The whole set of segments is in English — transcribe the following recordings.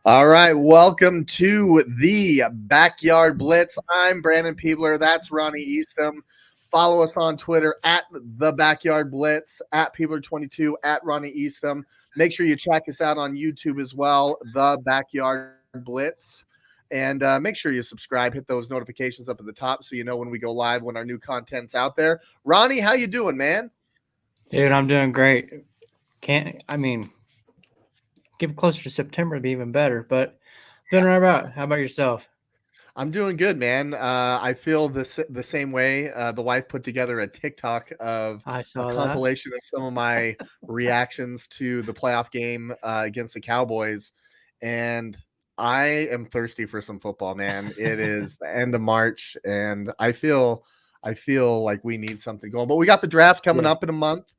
All right, welcome to the Backyard Blitz. I'm Brandon Peebler. That's Ronnie Eastham. Follow us on Twitter at the Backyard Blitz, at Peebler22, at Ronnie Eastham. Make sure you check us out on YouTube as well, the Backyard Blitz. And make sure you subscribe, hit those notifications up at the top so you know when we go live, when our new content's out there. Ronnie, how you doing, man? Dude, I'm doing great. Get closer to September to be even better, but doing right about. How about yourself? I'm doing good, man. I feel the same way. The wife put together a TikTok of I a saw that. compilation of some of my reactions to the playoff game against the Cowboys, and I am thirsty for some football, man. It is the end of March, and I feel like we need something going. But we got the draft coming up in a month.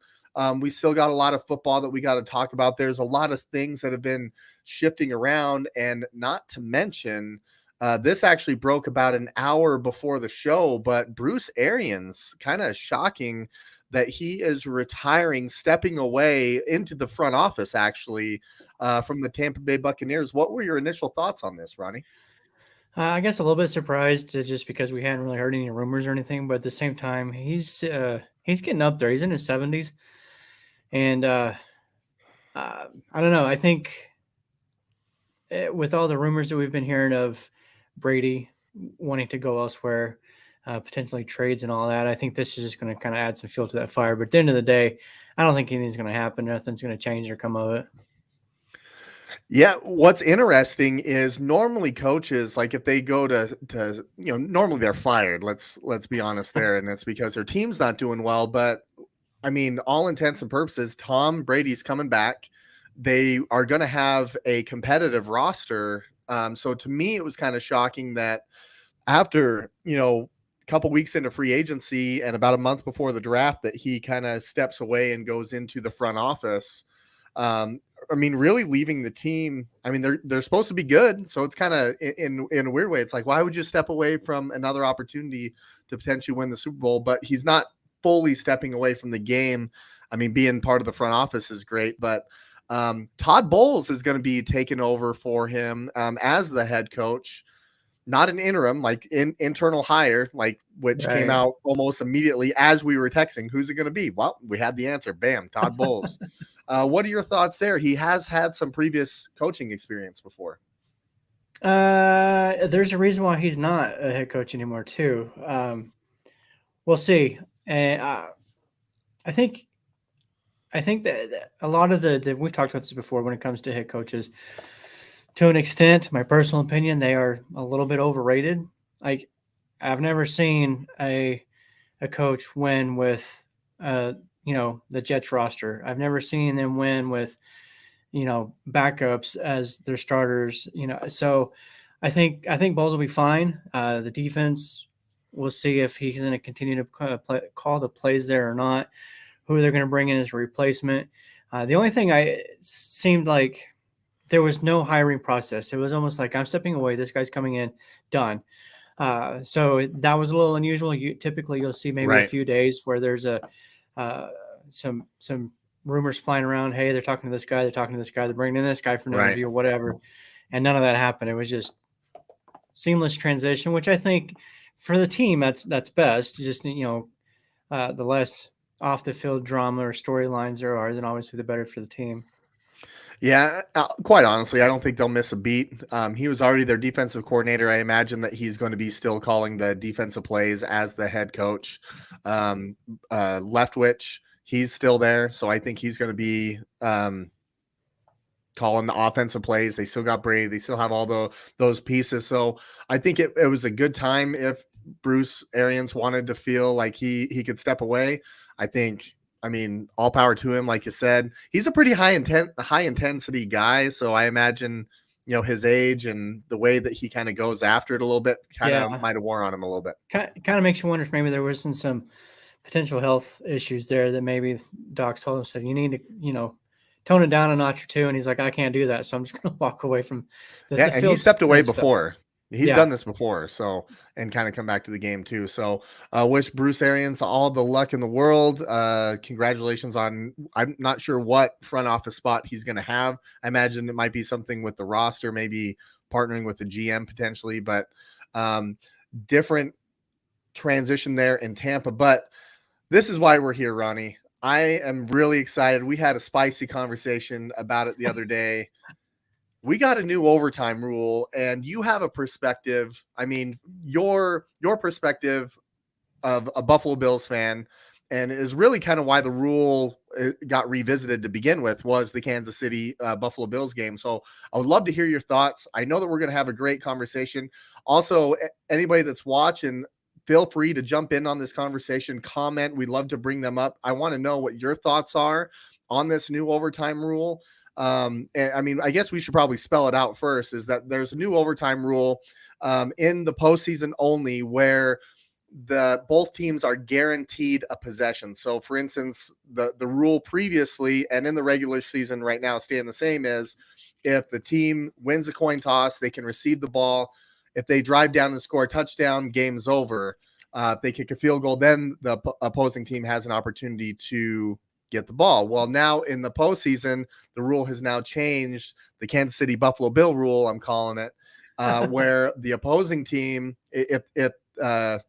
We still got a lot of football that we got to talk about. There's a lot of things that have been shifting around, and not to mention. This actually broke about an hour before the show, but Bruce Arians, kind of shocking that he is retiring, stepping away into the front office, actually, from the Tampa Bay Buccaneers. What were your initial thoughts on this, Ronnie? I guess a little bit surprised just because we hadn't really heard any rumors or anything, but at the same time, he's getting up there. He's in his 70s, and I don't know. I think with all the rumors that we've been hearing of Brady wanting to go elsewhere, potentially trades and all that, I think this is just going to kind of add some fuel to that fire. But at the end of the day, I don't think anything's going to happen. Nothing's going to change or come of it. Yeah, what's interesting is normally coaches, like if they go to normally they're fired. Let's be honest there, and it's because their team's not doing well. But I mean, all intents and purposes, Tom Brady's coming back. They are going to have a competitive roster. So to me, it was kind of shocking that after, a couple weeks into free agency and about a month before the draft, that he kind of steps away and goes into the front office. I mean, really leaving the team. I mean, they're supposed to be good. So it's kind of in a weird way. It's like, why would you step away from another opportunity to potentially win the Super Bowl? But he's not fully stepping away from the game. I mean, being part of the front office is great, but Todd Bowles is going to be taking over for him as the head coach, not an interim, like internal hire, which came out almost immediately as we were texting. Who's it going to be? Well, we had the answer. Bam, Todd Bowles. What are your thoughts there? He has had some previous coaching experience before. There's a reason why he's not a head coach anymore, too. We'll see. And I think that a lot of we've talked about this before when it comes to head coaches, to an extent, my personal opinion, they are a little bit overrated. Like, I've never seen a coach win with, the Jets roster. I've never seen them win with, backups as their starters, So I think Bowles will be fine. The defense, we'll see if he's going to continue to call the plays there or not, who they're going to bring in as a replacement. The only thing seemed like there was no hiring process. It was almost like, I'm stepping away. This guy's coming in, done. So that was a little unusual. Typically you'll see maybe a few days where there's some rumors flying around. Hey, they're talking to this guy. They're bringing in this guy for an interview or whatever. And none of that happened. It was just seamless transition, which I think for the team, that's best. Just, the less off the field drama or storylines there are, then obviously the better for the team. Yeah, quite honestly, I don't think they'll miss a beat. He was already their defensive coordinator. I imagine that he's going to be still calling the defensive plays as the head coach. Leftwich, he's still there, so I think he's going to be calling the offensive plays. They still got Brady. They still have all those pieces. So I think it was a good time if Bruce Arians wanted to feel like he could step away. I mean, all power to him. Like you said, he's a pretty high intensity guy. So I imagine, his age and the way that he kind of goes after it a little bit might have wore on him a little bit. Kind of makes you wonder if maybe there wasn't some potential health issues there that maybe docs told him, said, you need to, tone it down a notch or two. And he's like, I can't do that. So I'm just going to walk away from the field. And he stepped away before. He's done this before, so, and kind of come back to the game too. So, wish Bruce Arians all the luck in the world. Congratulations on, I'm not sure what front office spot he's going to have. I imagine it might be something with the roster, maybe partnering with the GM potentially, but different transition there in Tampa. But this is why we're here, Ronnie. I am really excited. We had a spicy conversation about it the other day. We got a new overtime rule, and you have a perspective. I mean, your perspective of a Buffalo Bills fan, and is really kind of why the rule got revisited to begin with, was the Kansas City Buffalo Bills game. So I would love to hear your thoughts. I know that we're going to have a great conversation. Also, anybody that's watching, feel free to jump in on this conversation, comment. We'd love to bring them up. I want to know what your thoughts are on this new overtime rule. And I mean, I guess we should probably spell it out first, is that there's a new overtime rule in the postseason only, where both teams are guaranteed a possession. So for instance, the rule previously and in the regular season right now staying the same is, if the team wins a coin toss, they can receive the ball. If they drive down and score a touchdown, game's over. If they kick a field goal, then the opposing team has an opportunity to get the ball. Well, now in the postseason, the rule has now changed. The Kansas City Buffalo Bill rule, I'm calling it, where the opposing team, if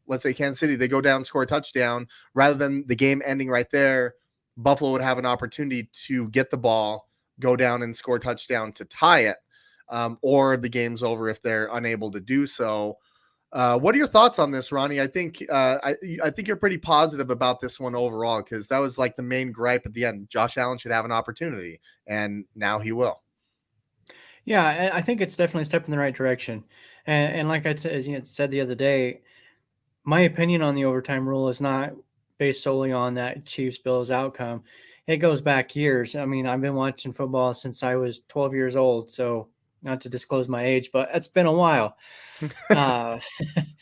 let's say Kansas City, they go down, score a touchdown, rather than the game ending right there, Buffalo would have an opportunity to get the ball, go down and score a touchdown to tie it, or the game's over if they're unable to do so. What are your thoughts on this, Ronnie? I think you're pretty positive about this one overall, because that was like the main gripe at the end. Josh Allen should have an opportunity, and now he will. Yeah, I think it's definitely a step in the right direction. And like I said the other day, my opinion on the overtime rule is not based solely on that Chiefs Bills outcome. It goes back years. I mean, I've been watching football since I was 12 years old. So, not to disclose my age, but it's been a while.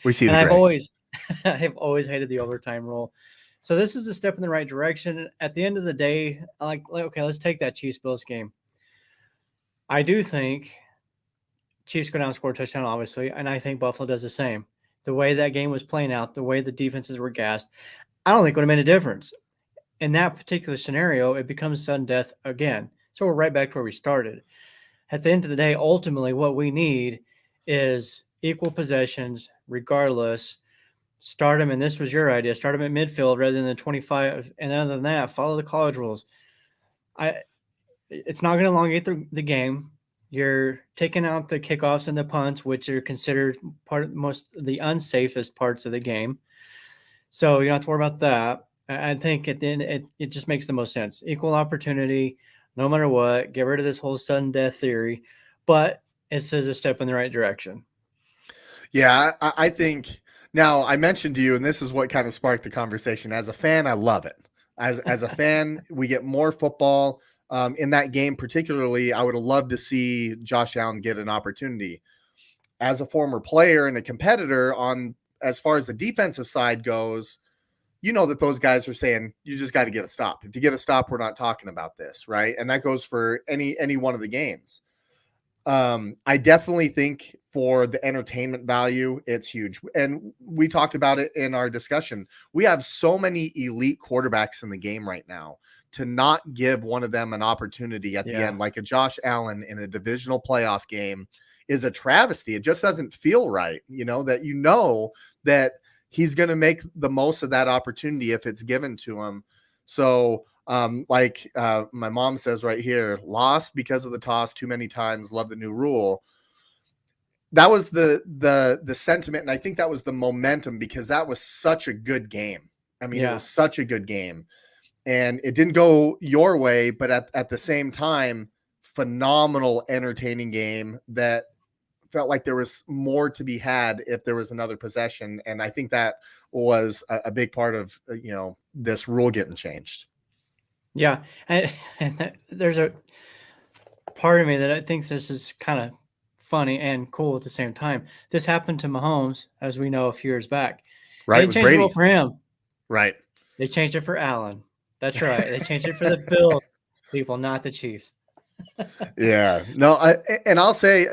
We see and the I've always hated the overtime rule. So this is a step in the right direction. At the end of the day, okay, let's take that Chiefs Bills game. I do think Chiefs go down and score a touchdown, obviously, and I think Buffalo does the same. The way that game was playing out, the way the defenses were gassed, I don't think it would have made a difference. In that particular scenario, it becomes sudden death again. So we're right back to where we started. At the end of the day, ultimately, what we need is equal possessions, regardless. Start them, and this was your idea, start them at midfield rather than the 25. And other than that, follow the college rules. It's not going to elongate the game. You're taking out the kickoffs and the punts, which are considered the unsafest parts of the game. So you don't have to worry about that. I think at the end, it just makes the most sense. Equal opportunity, no matter what. Get rid of this whole sudden death theory. But it says a step in the right direction. Yeah, I think, now I mentioned to you, and this is what kind of sparked the conversation. As a fan, I love it. As a fan, we get more football. In that game particularly, I would have loved to see Josh Allen get an opportunity. As a former player and a competitor, on as far as the defensive side goes, you know that those guys are saying, you just got to get a stop. If you get a stop, we're not talking about this, right? And that goes for any one of the games. I definitely think for the entertainment value, it's huge. And we talked about it in our discussion. We have so many elite quarterbacks in the game right now. To not give one of them an opportunity at the end, like a Josh Allen in a divisional playoff game, is a travesty. It just doesn't feel right, that he's going to make the most of that opportunity if it's given to him. So my mom says right here, lost because of the toss too many times, love the new rule. That was the sentiment, and I think that was the momentum, because that was such a good game. I mean, It was such a good game, and it didn't go your way, but at the same time, phenomenal, entertaining game that felt like there was more to be had if there was another possession. And I think that was a big part of, this rule getting changed. Yeah. And there's a part of me that I think this is kind of funny and cool at the same time. This happened to Mahomes, as we know, a few years back. Right. They changed the rule for him. Right. They changed it for Allen. That's right. They changed it for the Bills people, not the Chiefs. Yeah, no, and I'll say,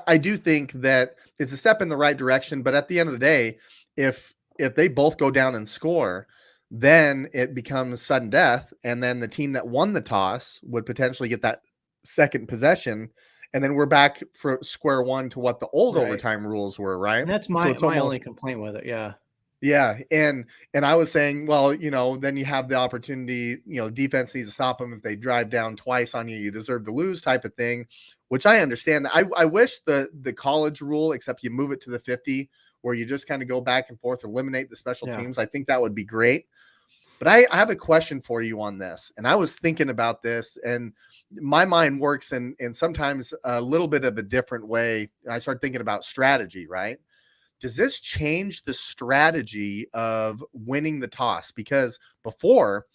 I do think that it's a step in the right direction, but at the end of the day, if they both go down and score, then it becomes sudden death, and then the team that won the toss would potentially get that second possession, and then we're back for square one to what the old Right. overtime rules were, right? And that's So my it's my almost only complaint with it. Yeah. yeah, and I was saying, well, then you have the opportunity, defense needs to stop them if they drive down twice on you, you deserve to lose type of thing, which I understand. I wish the college rule, except you move it to the 50, where you just kind of go back and forth, eliminate the special Yeah. teams. I think that would be great. But I have a question for you on this, and I was thinking about this, and my mind works in sometimes a little bit of a different way. I start thinking about strategy, right? Does this change the strategy of winning the toss? Because before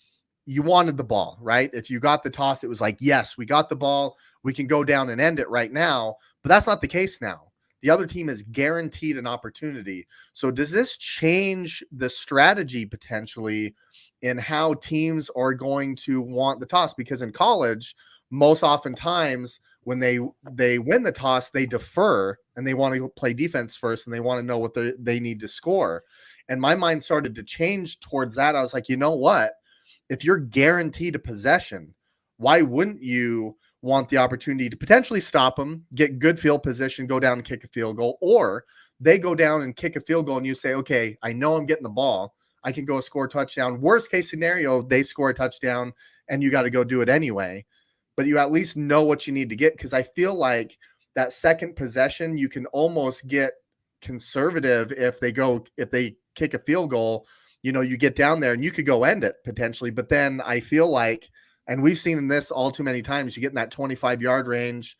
you wanted the ball, right? If you got the toss, it was like, yes, we got the ball. We can go down and end it right now. But that's not the case now. The other team is guaranteed an opportunity. So does this change the strategy potentially in how teams are going to want the toss? Because in college, most oftentimes when they win the toss, they defer and they want to play defense first and they want to know what they need to score. And my mind started to change towards that. I was like, you know what? If you're guaranteed a possession, why wouldn't you want the opportunity to potentially stop them, get good field position, go down and kick a field goal, or they go down and kick a field goal and you say, okay, I know I'm getting the ball. I can go score a touchdown. Worst case scenario, they score a touchdown and you got to go do it anyway. But you at least know what you need to get, because I feel like that second possession, you can almost get conservative if they kick a field goal, you get down there and you could go end it potentially. But then I feel like, and we've seen in this all too many times, you get in that 25-yard range,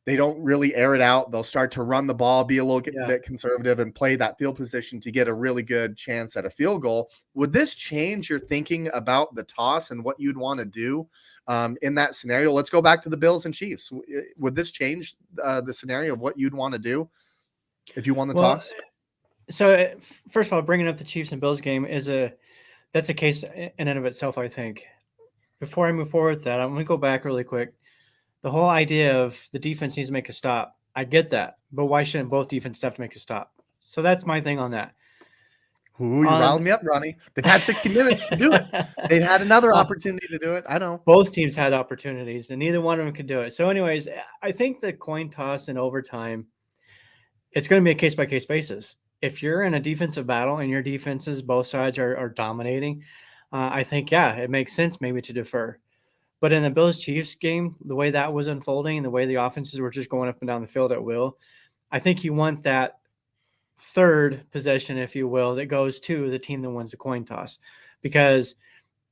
they don't really air it out. They'll start to run the ball, be a little Yeah. bit conservative, and play that field position to get a really good chance at a field goal. Would this change your thinking about the toss and what you'd want to do in that scenario? Let's go back to the Bills and Chiefs. Would this change the scenario of what you'd want to do if you won the Well, toss? so first of all, bringing up the Chiefs and Bills game that's a case in and of itself, I think. Before I move forward with that, I'm going to go back really quick. The whole idea of the defense needs to make a stop. I get that, but why shouldn't both defenses have to make a stop? So that's my thing on that. Ooh, you're On riling me up, Ronnie. They've had 60 minutes to do it. They'd had another opportunity to do it. I know. both teams had opportunities, and neither one of them could do it. So, anyways, I think the coin toss in overtime, it's going to be a case by case basis. If you're in a defensive battle and your defenses, both sides are dominating, I think, yeah, it makes sense maybe to defer. But in the Bills Chiefs game, the way that was unfolding and the way the offenses were just going up and down the field at will, I think you want that third possession, if you will, that goes to the team that wins the coin toss. Because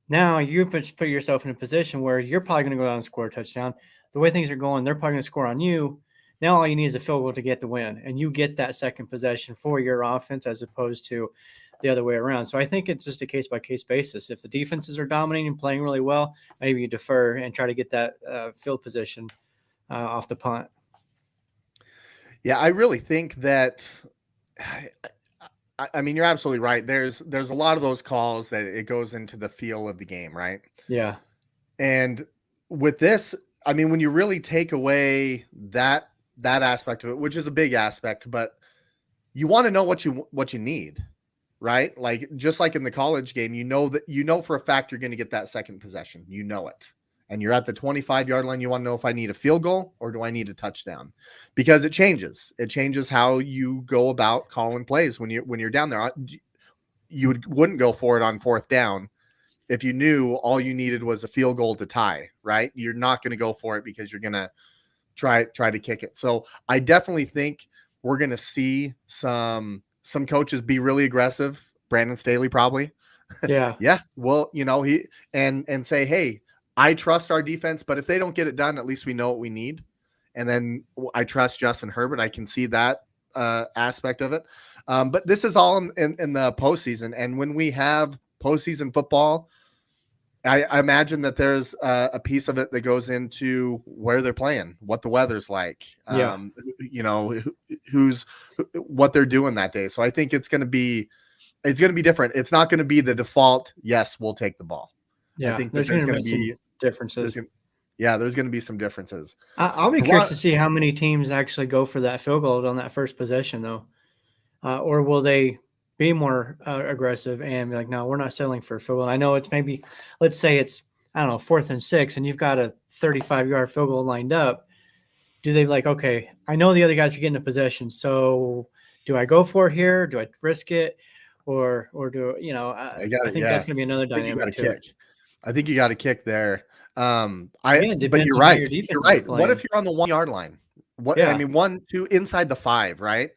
now you've put yourself in a position where you're probably going to go down and score a touchdown. The way things are going, they're probably going to score on you. Now all you need is a field goal to get the win, and you get that second possession for your offense as opposed to the other way around. So I think it's just a case by case basis. If the defenses are dominating and playing really well, maybe you defer and try to get that field position off the punt. Yeah, I really think that. I mean, you're absolutely right. There's a lot of those calls that it goes into the feel of the game, right? Yeah, And with this, I mean, when you really take away that aspect of it, which is a big aspect, but you want to know what you need, right? Like just like in the college game, for a fact you're going to get that second possession. You know it. And you're at the 25-yard line, you want to know if I need a field goal or do I need a touchdown? Because it changes. It changes how you go about calling plays when you're down there. You wouldn't go for it on fourth down if you knew all you needed was a field goal to tie, right? You're not going to go for it because you're going to try to kick it. So I definitely think we're going to see some coaches be really aggressive. Brandon Staley probably. yeah, Yeah. Well, he and say, hey, I trust our defense, but if they don't get it done, at least we know what we need. And then I trust Justin Herbert. I can see that aspect of it. But this is all in the postseason. And when we have postseason football, I imagine that there's a piece of it that goes into where they're playing, what the weather's like, yeah, who's what they're doing that day. So I think it's going to be different. It's not going to be the default. Yes, we'll take the ball. I yeah. think that There's going there's to going be to some be differences. Yeah, there's going to be some differences. I'll be curious to see how many teams actually go for that field goal on that first possession, though. Or will they be more aggressive and be like, no, we're not settling for a field goal? And I know it's maybe, let's say it's, I don't know, 4th and 6, and you've got a 35-yard field goal lined up. Do they like, okay, I know the other guys are getting a possession, so do I go for it here? Do I risk it? Or do, I think that's going to be another dynamic too. I think you got to kick there. Again, but you're right. You're right. What if you're on the 1-yard line? I mean, 1, 2 inside the 5, right?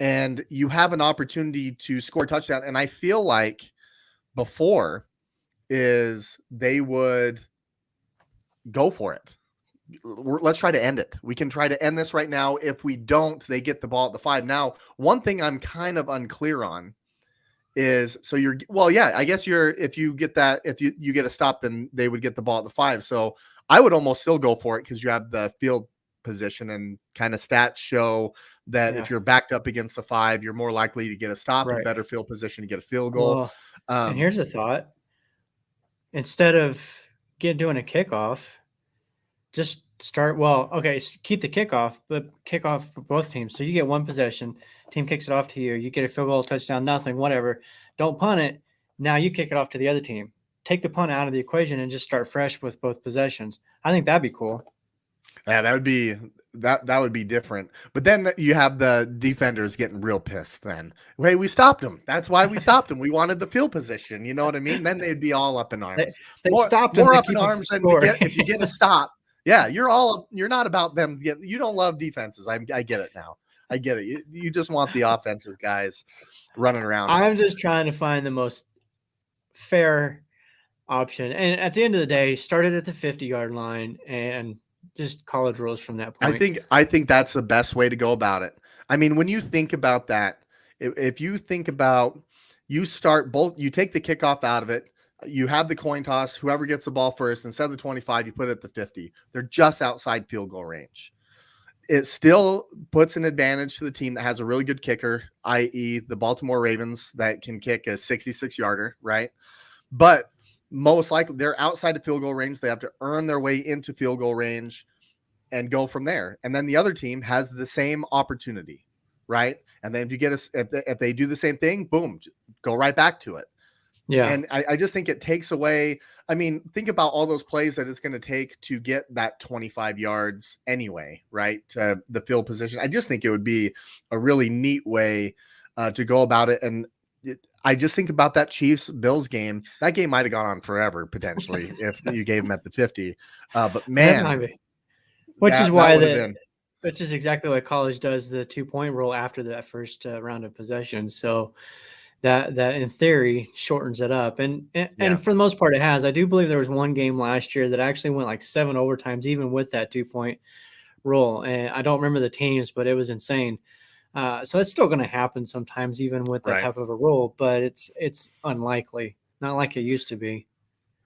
And you have an opportunity to score a touchdown. And I feel like before is they would go for it. Let's try to end it. We can try to end this right now. If we don't, they get the ball at the 5. Now, one thing I'm kind of unclear on is, so I guess if you get a stop, then they would get the ball at the 5. So I would almost still go for it because you have the field position, and kind of stats show that if you're backed up against the 5, you're more likely to get a stop and better field position to get a field goal. And here's a thought. Instead of doing a kickoff, just start, keep the kickoff, but kickoff for both teams. So you get one possession, team kicks it off to you, you get a field goal, touchdown, nothing, whatever. Don't punt it. Now you kick it off to the other team. Take the punt out of the equation and just start fresh with both possessions. I think that'd be cool. Yeah, that would be different. But then you have the defenders getting real pissed then. Hey, we stopped them. That's why we stopped them. We wanted the field position. You know what I mean? Then they'd be all up in arms. They stopped more up in arms than if you get a stop. Yeah, you're not about them. You don't love defenses. I get it now. I get it. You just want the offensive guys running around. I'm just trying to find the most fair option. And at the end of the day, started at the 50-yard line and just college rules from that point. I think that's the best way to go about it. I mean, when you think about that, if you think about, you take the kickoff out of it, you have the coin toss, whoever gets the ball first, instead of the 25, you put it at the 50. They're just outside field goal range. It still puts an advantage to the team that has a really good kicker, i.e. the Baltimore Ravens, that can kick a 66-yarder, right? But most likely they're outside of field goal range. They have to earn their way into field goal range and go from there. And then the other team has the same opportunity, right? And then if they do the same thing, boom, go right back to it. Yeah. And I just think it takes away, I mean, think about all those plays that it's going to take to get that 25 yards anyway, right? To the field position. I just think it would be a really neat way to go about it. And I just think about that Chiefs-Bills game. That game might have gone on forever, potentially, if you gave them at the 50. But man, which is exactly what college does, the 2-point rule after that first round of possessions. So that in theory shortens it up. And for the most part it has. I do believe there was one game last year that actually went like 7 overtimes, even with that 2-point rule. And I don't remember the teams, but it was insane. So it's still going to happen sometimes, even with that type of a rule, but it's unlikely, not like it used to be.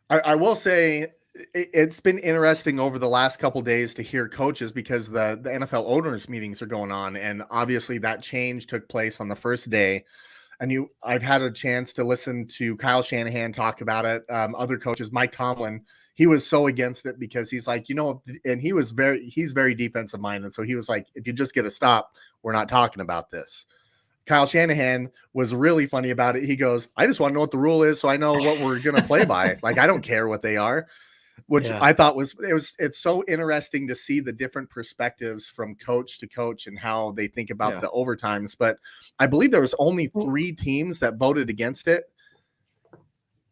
I will say it's been interesting over the last couple of days to hear coaches, because the NFL owners meetings are going on. And obviously that change took place on the first day. And I've had a chance to listen to Kyle Shanahan talk about it. Other coaches, Mike Tomlin, he was so against it because he's like, and he's very defensive minded. So he was like, if you just get a stop, we're not talking about this. Kyle Shanahan was really funny about it. He goes, I just want to know what the rule is so I know what we're going to play by. Like, I don't care what they are, which I thought it's so interesting to see the different perspectives from coach to coach and how they think about the overtimes. But I believe there was only 3 teams that voted against it.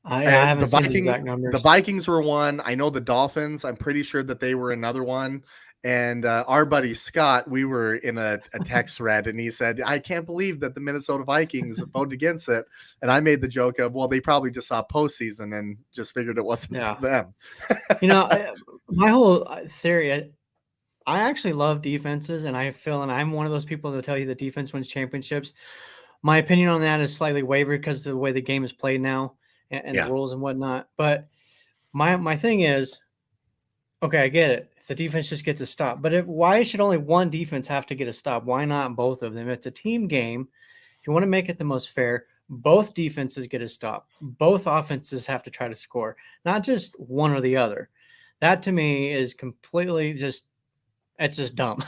I haven't seen the exact numbers. The Vikings were one. I know the Dolphins, I'm pretty sure that they were another one. And our buddy Scott, we were in a text thread, and he said, I can't believe that the Minnesota Vikings voted against it. And I made the joke of, well, they probably just saw postseason and just figured it wasn't them. My whole theory, I actually love defenses, and I'm one of those people that tell you that defense wins championships. My opinion on that is slightly wavered because of the way the game is played now and the rules and whatnot. But my thing is, okay, I get it. If the defense just gets a stop, but why should only one defense have to get a stop? Why not both of them? It's a team game. If you want to make it the most fair, both defenses get a stop. Both offenses have to try to score, not just one or the other. That to me is completely it's just dumb.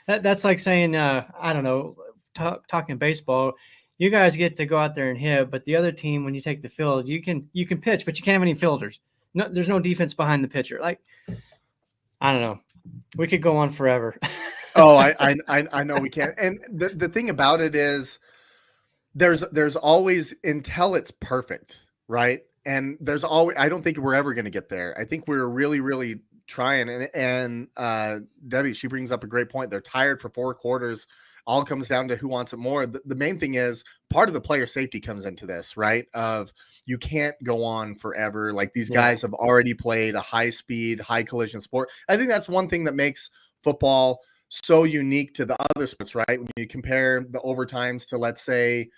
That's like saying, I don't know, talking baseball. You guys get to go out there and hit, but the other team, when you take the field, you can pitch, but you can't have any fielders. No, there's no defense behind the pitcher. Like, I don't know. We could go on forever. Oh, I know we can. And the thing about it is there's always, until it's perfect, right? And there's always, I don't think we're ever going to get there. I think we're really trying. And Debbie, she brings up a great point. They're tired for 4 quarters. All comes down to who wants it more. The main thing is part of the player safety comes into this, right? Of you can't go on forever. Like these guys have already played a high speed, high collision sport. I think that's one thing that makes football so unique to the other sports, right? When you compare the overtimes to, let's say,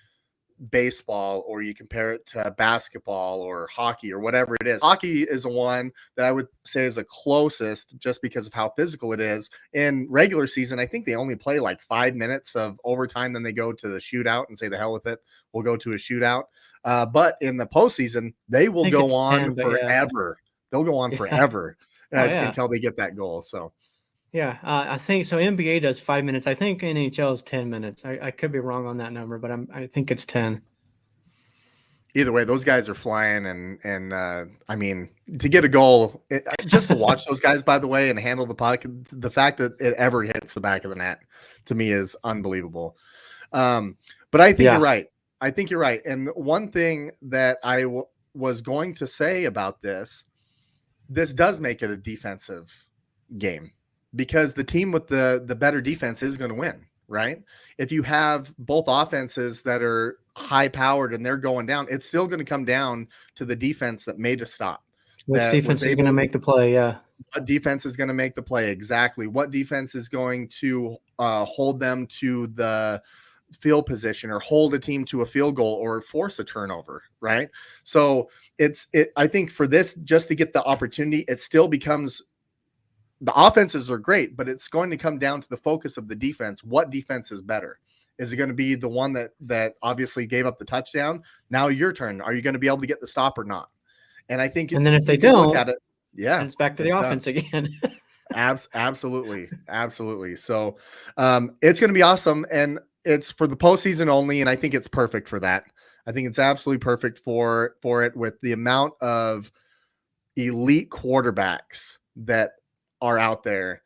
baseball, or you compare it to basketball or hockey or whatever it is. Hockey is the one that I would say is the closest, just because of how physical it is. In regular season, I think they only play like 5 minutes of overtime, then they go to the shootout and say the hell with it, we'll go to a shootout. But in the postseason, they will go on forever. They'll go on forever until they get that goal. So yeah, I think so. NBA does 5 minutes. I think NHL is 10 minutes. I could be wrong on that number, but I think it's 10. Either way, those guys are flying, and I mean, to get a goal, just to watch those guys, by the way, and handle the puck, the fact that it ever hits the back of the net, to me, is unbelievable. But I think you're right. I think you're right. And one thing that I was going to say about this does make it a defensive game, because the team with the better defense is going to win, right? If you have both offenses that are high powered and they're going down, it's still going to come down to the defense that made a stop. Which defense is going to make the play? Yeah. What defense is going to make the play? Exactly. What defense is going to hold them to the field position, or hold a team to a field goal, or force a turnover, right? So I think for this, just to get the opportunity, it still becomes, the offenses are great, but it's going to come down to the focus of the defense. What defense is better? Is it going to be the one that obviously gave up the touchdown? Now your turn. Are you going to be able to get the stop or not? And I think, and then if they don't, look at it, it's back to the offense again. Absolutely. So it's going to be awesome, and it's for the postseason only. And I think it's perfect for that. I think it's absolutely perfect for it, with the amount of elite quarterbacks that are out there.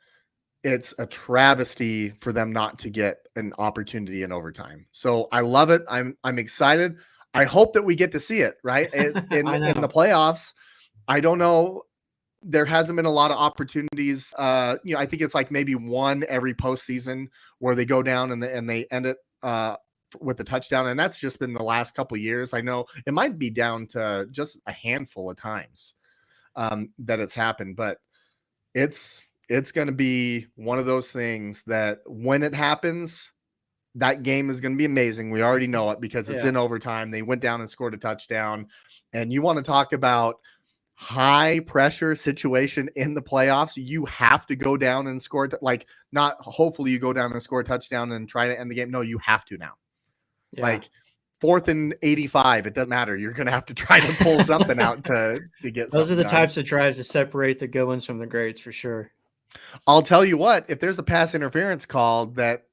It's a travesty for them not to get an opportunity in overtime. So I love it. I'm excited. I hope that we get to see it, right? In the playoffs. I don't know. There hasn't been a lot of opportunities. I think it's like maybe one every postseason where they go down and they end it with a touchdown. And that's just been the last couple of years. I know it might be down to just a handful of times that it's happened, but it's going to be one of those things that when it happens, that game is going to be amazing. We already know it, because it's in overtime. They went down and scored a touchdown. And you want to talk about high pressure situation in the playoffs, you have to go down and score. Not hopefully you go down and score a touchdown and try to end the game. No, you have to now. Yeah. Like 4th and 85, it doesn't matter. You're going to have to try to pull something out to get those are the done. types of drives to separate the good ones from the greats, for sure. I'll tell you what, if there's a pass interference called that,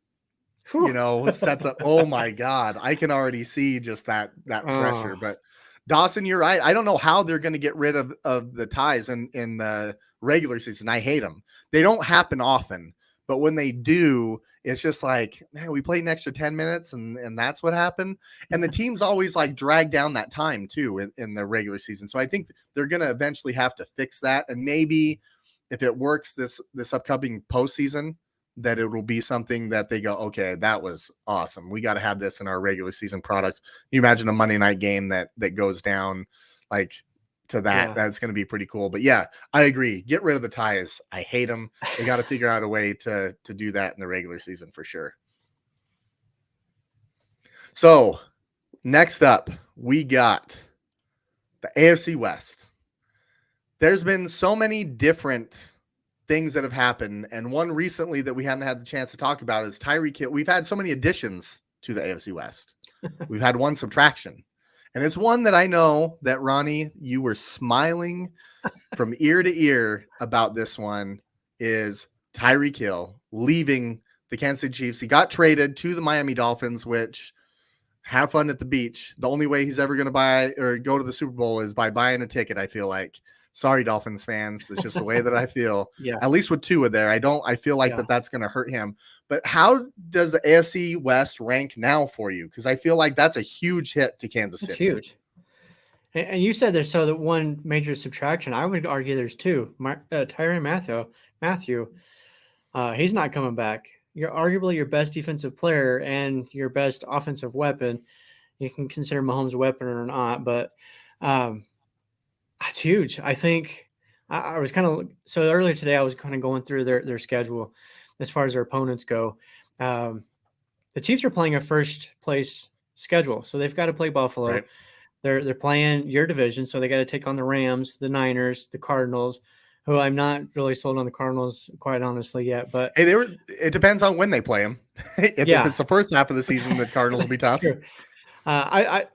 sets up, oh my God, I can already see just that pressure. But Dawson, you're right. I don't know how they're going to get rid of the ties in the regular season. I hate them. They don't happen often, but when they do, it's just like, man, we played an extra 10 minutes and that's what happened. And the teams always like drag down that time too in the regular season. So I think they're going to eventually have to fix that. And maybe if it works this upcoming postseason, that it will be something that they go, okay, that was awesome. We got to have this in our regular season product. You imagine a Monday night game that goes down like to that. Yeah. That's going to be pretty cool. But yeah, I agree. Get rid of the ties. I hate them. They got to figure out a way to do that in the regular season for sure. So next up, we got the AFC West. There's been so many different things that have happened, and one recently that we haven't had the chance to talk about is Tyreek Hill. We've had so many additions to the AFC West. We've had one subtraction, And it's one that I know that, Ronnie, you were smiling from ear to ear about. This one is Tyreek Hill leaving the Kansas City Chiefs. He got traded to the Miami Dolphins, which, have fun at the beach. The only way he's ever going to buy or go to the Super Bowl is by buying a ticket, I feel like. Sorry, Dolphins fans. That's just the way that I feel. Yeah. At least with Tua there. I feel like that's going to hurt him. But how does the AFC West rank now for you? Because I feel like that's a huge hit to Kansas City. It's huge. And you said there's so that one major subtraction. I would argue there's two. Tyrann Matthew, he's not coming back. You're arguably your best defensive player and your best offensive weapon. You can consider Mahomes a weapon or not, but it's huge. I think I was kind of – so earlier today I was kind of going through their schedule as far as their opponents go. The Chiefs are playing a first-place schedule, so they've got to play Buffalo. Right. They're playing your division, so they got to take on the Rams, the Niners, the Cardinals, who I'm not really sold on the Cardinals, quite honestly, yet. But hey, it depends on when they play them. If it's the first half of the season, the Cardinals will be tough. True. At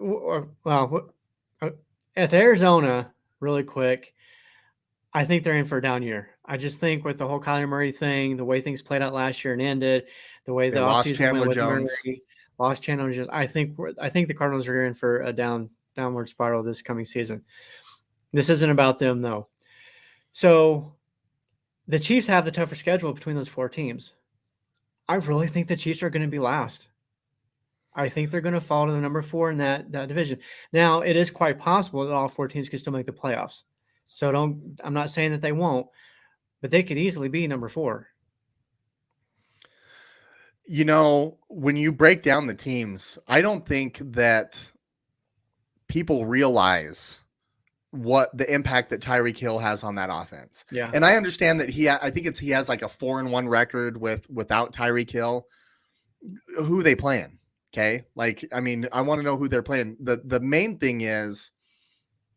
Arizona, really quick, I think they're in for a down year. I just think with the whole Kyler Murray thing, the way things played out last year and ended, the way the offseason went with Murray, lost Chandler Jones. I think the Cardinals are in for a downward spiral this coming season. This isn't about them, though. So the Chiefs have the tougher schedule between those four teams. I really think the Chiefs are going to be last. I think they're going to fall to the number 4 in that division. Now, it is quite possible that all 4 teams could still make the playoffs. So I'm not saying that they won't, but they could easily be number 4. You know, when you break down the teams, I don't think that people realize what the impact that Tyreek Hill has on that offense. Yeah. And I understand that he has like a 4-1 record without Tyreek Hill. Who they playing? Okay. Like, I mean, I want to know who they're playing. The main thing is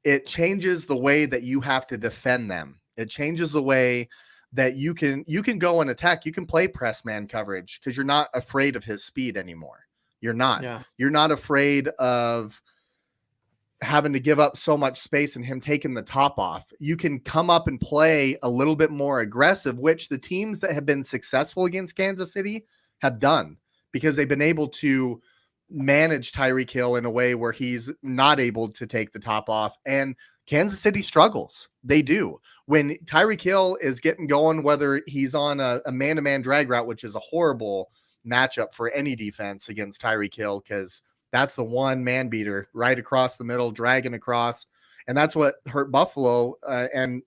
it changes the way that you have to defend them. It changes the way that you can go and attack. You can play press man coverage because you're not afraid of his speed anymore. You're not. Yeah. You're not afraid of having to give up so much space and him taking the top off. You can come up and play a little bit more aggressive, which the teams that have been successful against Kansas City have done because they've been able to manage Tyreek Hill in a way where he's not able to take the top off. And Kansas City struggles. They do. When Tyreek Hill is getting going, whether he's on a man-to-man drag route, which is a horrible matchup for any defense against Tyreek Hill, because that's the one man beater right across the middle, dragging across. And that's what hurt Buffalo and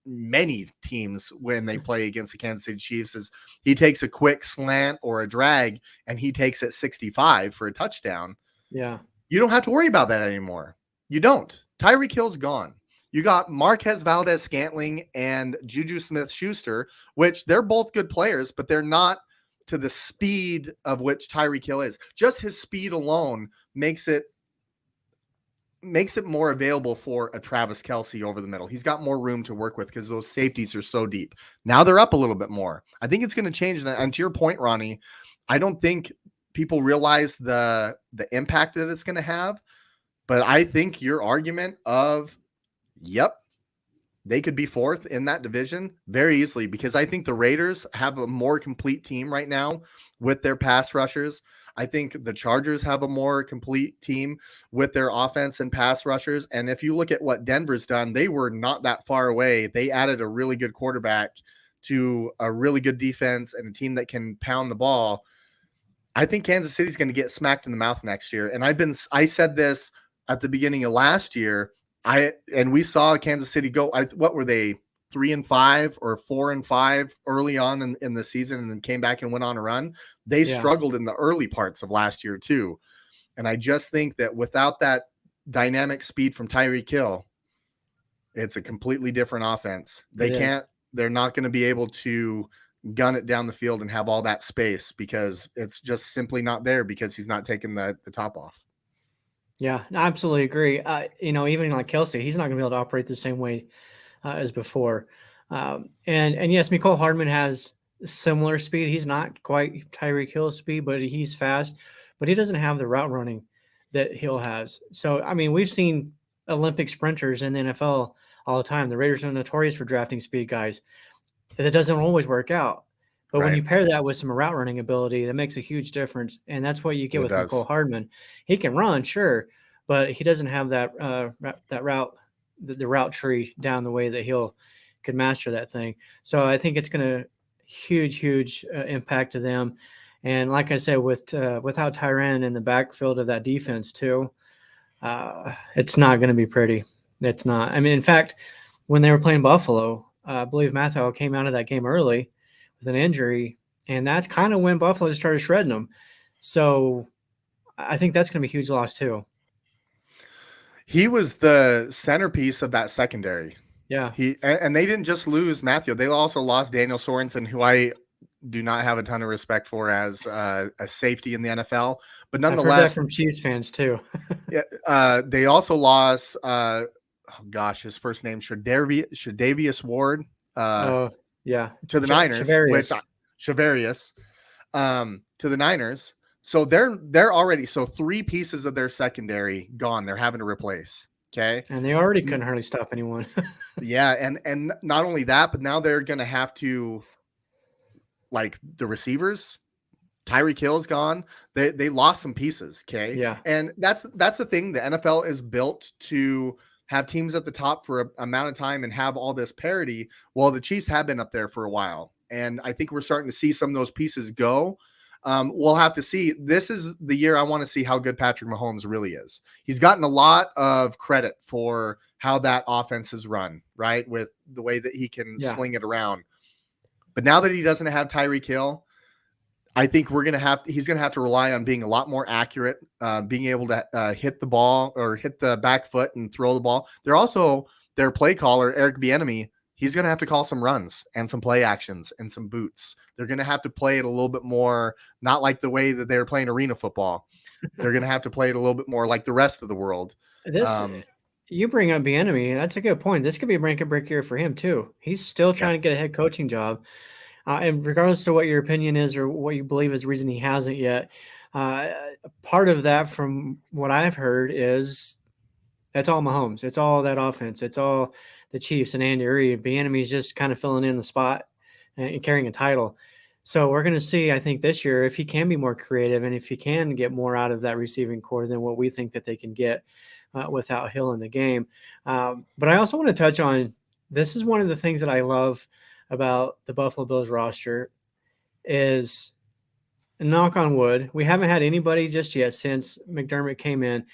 many teams when they play against the Kansas City Chiefs is he takes a quick slant or a drag and he takes it 65 for a touchdown. Yeah. You don't have to worry about that anymore. You don't. Tyreek Hill's gone. You got Marquez Valdez-Scantling and Juju Smith-Schuster, which they're both good players, but they're not to the speed of which Tyreek Hill is. Just his speed alone makes it more available for a Travis Kelce over the middle. He's got more room to work with because those safeties are so deep. Now they're up a little bit more. I think it's going to change that. And to your point, Ronnie, I don't think people realize the impact that it's going to have. But I think your argument of, yep, they could be 4th in that division very easily because I think the Raiders have a more complete team right now with their pass rushers. I think the Chargers have a more complete team with their offense and pass rushers. And if you look at what Denver's done, they were not that far away. They added a really good quarterback to a really good defense and a team that can pound the ball. I think Kansas City's going to get smacked in the mouth next year. And I said this at the beginning of last year. We saw Kansas City go. What were they? 3-5 or 4-5 early on in the season, and then came back and went on a run. They struggled in the early parts of last year too. And I just think that without that dynamic speed from Tyreek Hill, it's a completely different offense. They're not going to be able to gun it down the field and have all that space because it's just simply not there because he's not taking the top off. Yeah, I absolutely agree. Even like Kelce, he's not going to be able to operate the same way as before. And yes, Mecole Hardman has similar speed. He's not quite Tyreek Hill's speed, but he's fast. But he doesn't have the route running that Hill has. So, I mean, we've seen Olympic sprinters in the NFL all the time. The Raiders are notorious for drafting speed guys. That doesn't always work out. But when Right. you pair that with some route running ability, that makes a huge difference. And that's what you get It with does. McCole Hardman. He can run, sure, but he doesn't have that that route, the route tree down the way that Hill could master that thing. So I think it's going to huge impact to them. And like I said, without Tyrann in the backfield of that defense too, it's not going to be pretty. It's not. I mean, in fact, when they were playing Buffalo, I believe Matthew came out of that game early with an injury, and that's kind of when Buffalo just started shredding them. So I think that's going to be a huge loss too. He was the centerpiece of that secondary. Yeah. And they didn't just lose Matthew; they also lost Daniel Sorensen, who I do not have a ton of respect for as a safety in the NFL. But I've heard that nonetheless, from Chiefs fans too. they also lost. Oh gosh, his first name Shadavius Ward. Oh, yeah. To the Niners with Shavarius. Shavarius to the Niners. So they're already so 3 pieces of their secondary gone. They're having to replace. Okay. And they already couldn't hardly stop anyone. Yeah, and not only that, but now they're gonna have to like the receivers. Tyreek Hill's gone. They lost some pieces. Okay. Yeah. And that's the thing. The NFL is built to have teams at the top for a amount of time and have all this parity. Well, the Chiefs have been up there for a while. And I think we're starting to see some of those pieces go. We'll have to see. This is the year I want to see how good Patrick Mahomes really is. He's gotten a lot of credit for how that offense is run, right? With the way that he can sling it around. But now that he doesn't have Tyreek Hill, I think he's going to have to rely on being a lot more accurate, being able to hit the ball or hit the back foot and throw the ball. Their play caller, Eric Bieniemy, he's going to have to call some runs and some play actions and some boots. They're going to have to play it a little bit more, not like the way that they were playing arena football. They're going to have to play it a little bit more like the rest of the world. You bring up Bieniemy, that's a good point. This could be a break year for him too. He's still trying to get a head coaching job. And regardless of what your opinion is or what you believe is the reason he hasn't yet, part of that from what I've heard is that's all Mahomes. It's all that offense. It's all the Chiefs and Andy Reid. Bieniemy's just kind of filling in the spot and carrying a title. So we're going to see, I think, this year if he can be more creative and if he can get more out of that receiving core than what we think that they can get without Hill in the game. But I also want to touch on this is one of the things that I love about the Buffalo Bills roster is, knock on wood, we haven't had anybody just yet since McDermott came in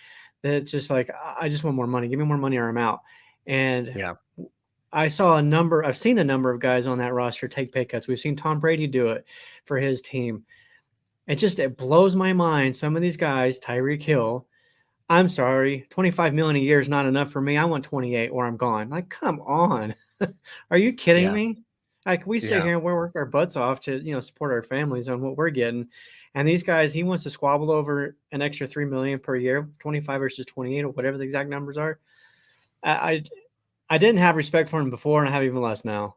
that just like, I just want more money. Give me more money or I'm out. And I've seen a number of guys on that roster take pay cuts. We've seen Tom Brady do it for his team. It blows my mind. Some of these guys, Tyreek Hill, I'm sorry, $25 million a year is not enough for me. I want 28 or I'm gone. Like, come on. Are you kidding me? Like we sit here and we work our butts off to, support our families on what we're getting. And these guys, he wants to squabble over an extra $3 million per year, 25 versus 28 or whatever the exact numbers are. I didn't have respect for him before and I have even less now.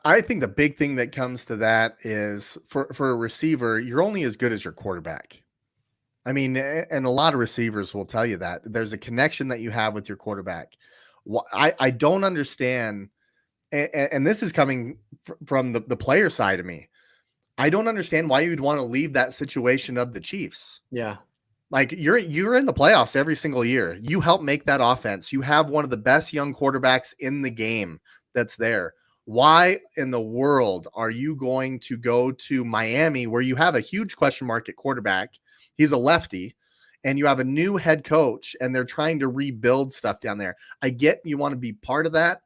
I think the big thing that comes to that is for a receiver, you're only as good as your quarterback. I mean, and a lot of receivers will tell you that there's a connection that you have with your quarterback. I don't understand. And this is coming from the player side of me. I don't understand why you'd want to leave that situation of the Chiefs. Yeah. Like you're in the playoffs every single year. You help make that offense. You have one of the best young quarterbacks in the game that's there. Why in the world are you going to go to Miami where you have a huge question mark at quarterback? He's a lefty. And you have a new head coach and they're trying to rebuild stuff down there. I get you want to be part of that.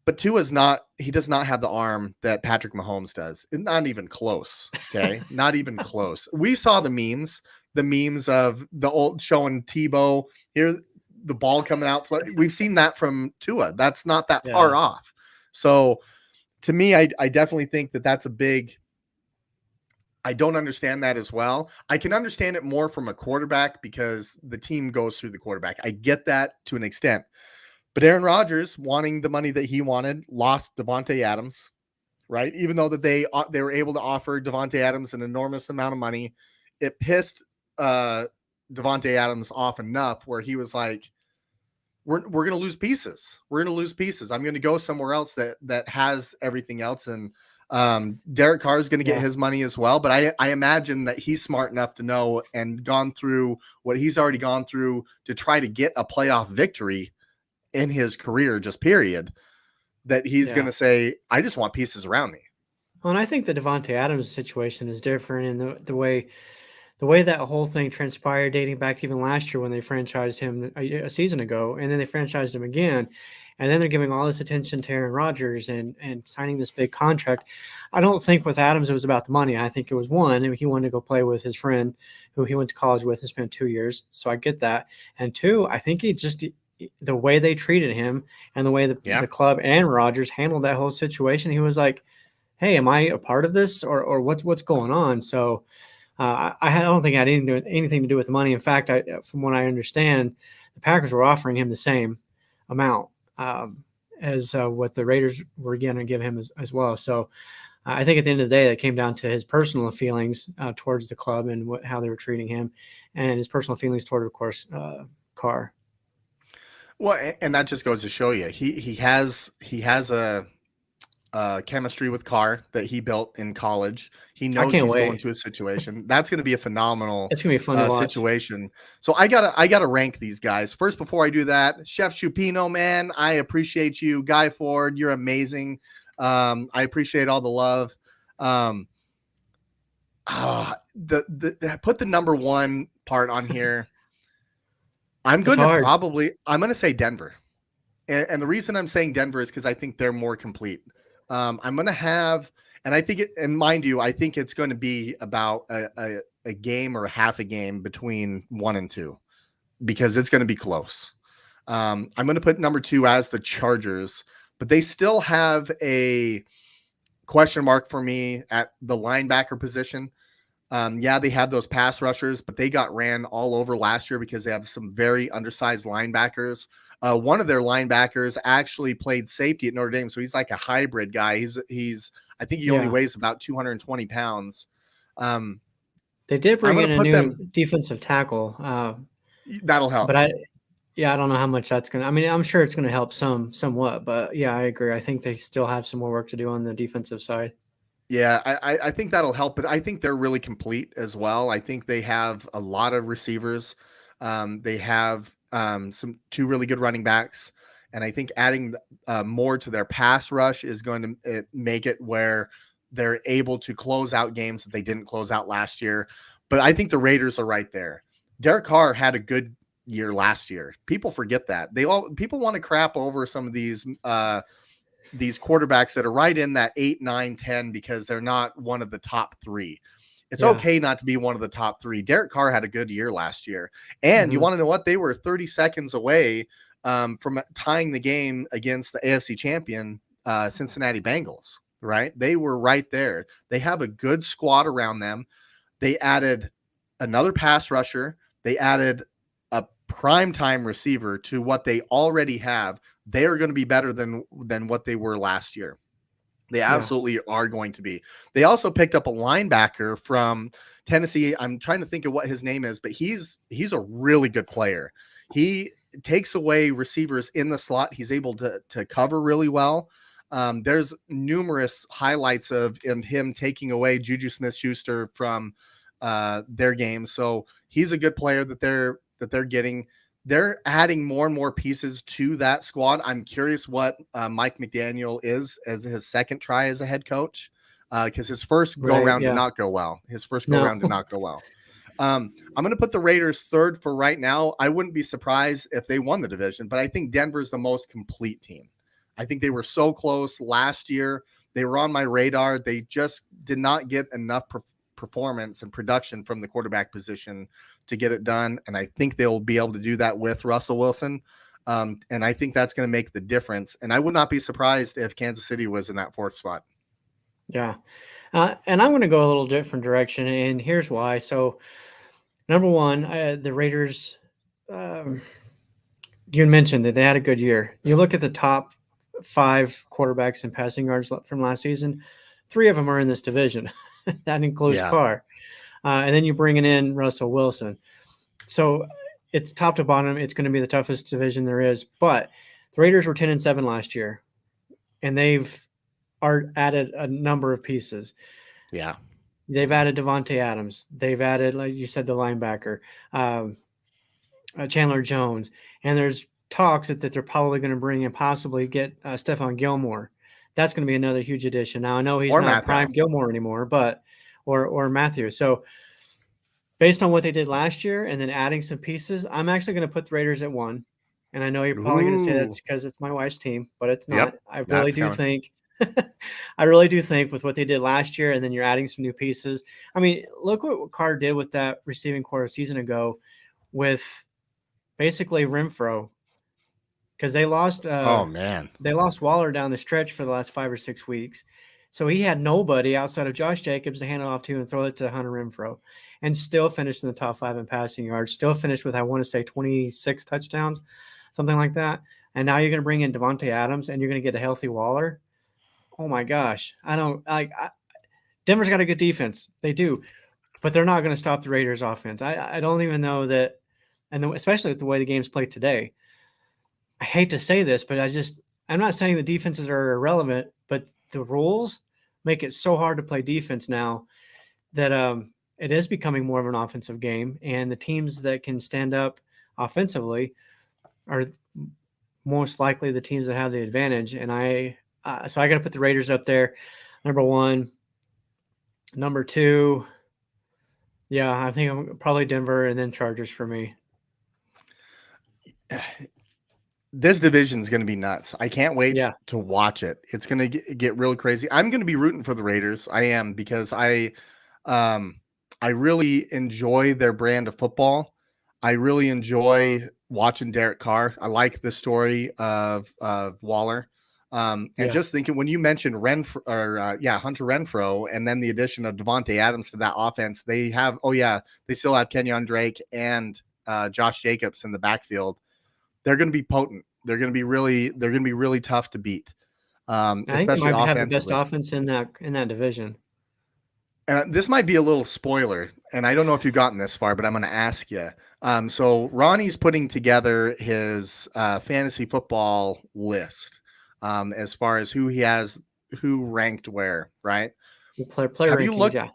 But he does not have the arm that Patrick Mahomes does. Not even close. Okay. Not even close. We saw the memes of the old showing Tebow here, the ball coming out. We've seen that from Tua. That's not that far off. So to me, I definitely think that that's a big, I don't understand that as well. I can understand it more from a quarterback because the team goes through the quarterback. I get that to an extent. But Aaron Rodgers, wanting the money that he wanted, lost Devontae Adams, right? Even though that they were able to offer Devontae Adams an enormous amount of money, it pissed Davante Adams off enough where he was like, we're going to lose pieces. We're going to lose pieces. I'm going to go somewhere else that has everything else. And Derek Carr is going to get his money as well. But I imagine that he's smart enough to know and gone through what he's already gone through to try to get a playoff victory in his career, just period, that he's going to say, I just want pieces around me. Well, and I think the Davante Adams situation is different in the way that whole thing transpired, dating back to even last year when they franchised him a season ago, and then they franchised him again, and then they're giving all this attention to Aaron Rodgers and signing this big contract. I don't think with Adams it was about the money. I think it was one, he wanted to go play with his friend who he went to college with and spent 2 years, so I get that. And two, I think the way they treated him and the way the club and Rodgers handled that whole situation, he was like, hey, am I a part of this or what's going on? So I don't think it had anything to do with the money. In fact, from what I understand, the Packers were offering him the same amount as what the Raiders were going to give him as well. So I think at the end of the day, it came down to his personal feelings towards the club and how they were treating him, and his personal feelings toward, of course, Carr. Well, and that just goes to show you he has a chemistry with Carr that he built in college. He knows he's going to a situation. That's going to be a phenomenal it's gonna be fun to watch. Situation. So I gotta rank these guys. First, before I do that, Chef Chupino, man, I appreciate you. Guy Ford, you're amazing. I appreciate all the love. Put the number one part on here. I'm going to say Denver. And the reason I'm saying Denver is because I think they're more complete. I'm going to have, and I think and mind you, I think it's going to be about a game or half a game between 1 and 2, because it's going to be close. I'm going to put number 2 as the Chargers, but they still have a question mark for me at the linebacker position. They have those pass rushers, but they got ran all over last year because they have some very undersized linebackers. One of their linebackers actually played safety at Notre Dame, so he's like a hybrid guy. He's I think he only weighs about 220 pounds. They did bring in a new defensive tackle. That'll help. But I don't know how much that's going to – I mean, I'm sure it's going to help somewhat. But, yeah, I agree. I think they still have some more work to do on the defensive side. Yeah, I think that'll help, but I think they're really complete as well. I think they have a lot of receivers. They have 2 really good running backs, and I think adding more to their pass rush is going to make it where they're able to close out games that they didn't close out last year. But I think the Raiders are right there. Derek Carr had a good year last year. People forget that. People want to crap over some of these quarterbacks that are right in that 8, 9, 10 because they're not one of the top 3. It's okay not to be one of the top 3. Derek Carr had a good year last year. And you want to know what? They were 30 seconds away from tying the game against the AFC champion Cincinnati Bengals, right? They were right there. They have a good squad around them. They added another pass rusher. They added a primetime receiver to what they already have. They are going to be better than what they were last year. They absolutely are going to be. They also picked up a linebacker from Tennessee. I'm trying to think of what his name is, but he's a really good player. He takes away receivers in the slot. He's able to cover really well. There's numerous highlights of him taking away Juju Smith-Schuster from their game. So he's a good player that they're getting. They're adding more and more pieces to that squad. I'm curious what Mike McDaniel is as his second try as a head coach, because his first go-round did not go well. I'm going to put the Raiders 3rd for right now. I wouldn't be surprised if they won the division, but I think Denver's the most complete team. I think they were so close last year. They were on my radar. They just did not get enough performance and production from the quarterback position to get it done. And I think they'll be able to do that with Russell Wilson. And I think that's going to make the difference. And I would not be surprised if Kansas City was in that 4th spot. Yeah. And I'm going to go a little different direction. And here's why. So number one, the Raiders, you mentioned that they had a good year. You look at the top 5 quarterbacks in passing yards from last season, 3 of them are in this division. That includes Carr. And then you're bringing in Russell Wilson. So it's top to bottom. It's going to be the toughest division there is. But the Raiders were 10-7 last year, and they've added a number of pieces. Yeah. They've added Devontae Adams. They've added, like you said, the linebacker, Chandler Jones. And there's talks that they're probably going to bring and possibly get Stephon Gilmore. That's going to be another huge addition. Now, I know he's Or not Matthew. prime Gilmore anymore, but or Matthew. So based on what they did last year and then adding some pieces, I'm actually going to put the Raiders at 1. And I know you're probably going to say that's Ooh. because it's my wife's team, but it's not. Yep. I really That's do coming. think I really do think with what they did last year and then you're adding some new pieces. I mean, look what Carr did with that receiving core a season ago with basically Renfro, because Oh man. they lost Waller down the stretch for the last 5 or 6 weeks. So he had nobody outside of Josh Jacobs to hand it off to and throw it to Hunter Renfro, and still finished in the top 5 in passing yards. Still finished with, I want to say, 26 touchdowns, something like that. And now you're going to bring in Devontae Adams and you're going to get a healthy Waller. Oh my gosh. I don't like Denver's got a good defense. They do, but they're not going to stop the Raiders offense. I don't even know that. And especially with the way the game's played today, I hate to say this, but I'm not saying the defenses are irrelevant, but the rules make it so hard to play defense now that it is becoming more of an offensive game, and the teams that can stand up offensively are most likely the teams that have the advantage. And so I got to put the Raiders up there, number 1. Number 2, yeah, I think I'm probably Denver and then Chargers for me. This division is going to be nuts. I can't wait Yeah. to watch it. It's going to get real crazy. I'm going to be rooting for the Raiders. I am, because I really enjoy their brand of football. I really enjoy watching Derek Carr. I like the story of Waller. And Yeah. just thinking, when you mentioned Hunter Renfro, and then the addition of Devontae Adams to that offense, they still have Kenyon Drake and Josh Jacobs in the backfield. They're going to be potent. They're going to be really tough to beat, I think they especially might have the best offensively. offense in that division. And this might be a little spoiler, and I don't know if you've gotten this far, but I'm going to ask you. So Ronnie's putting together his fantasy football list, as far as who ranked where, right? Player Have rankings, you looked? yeah.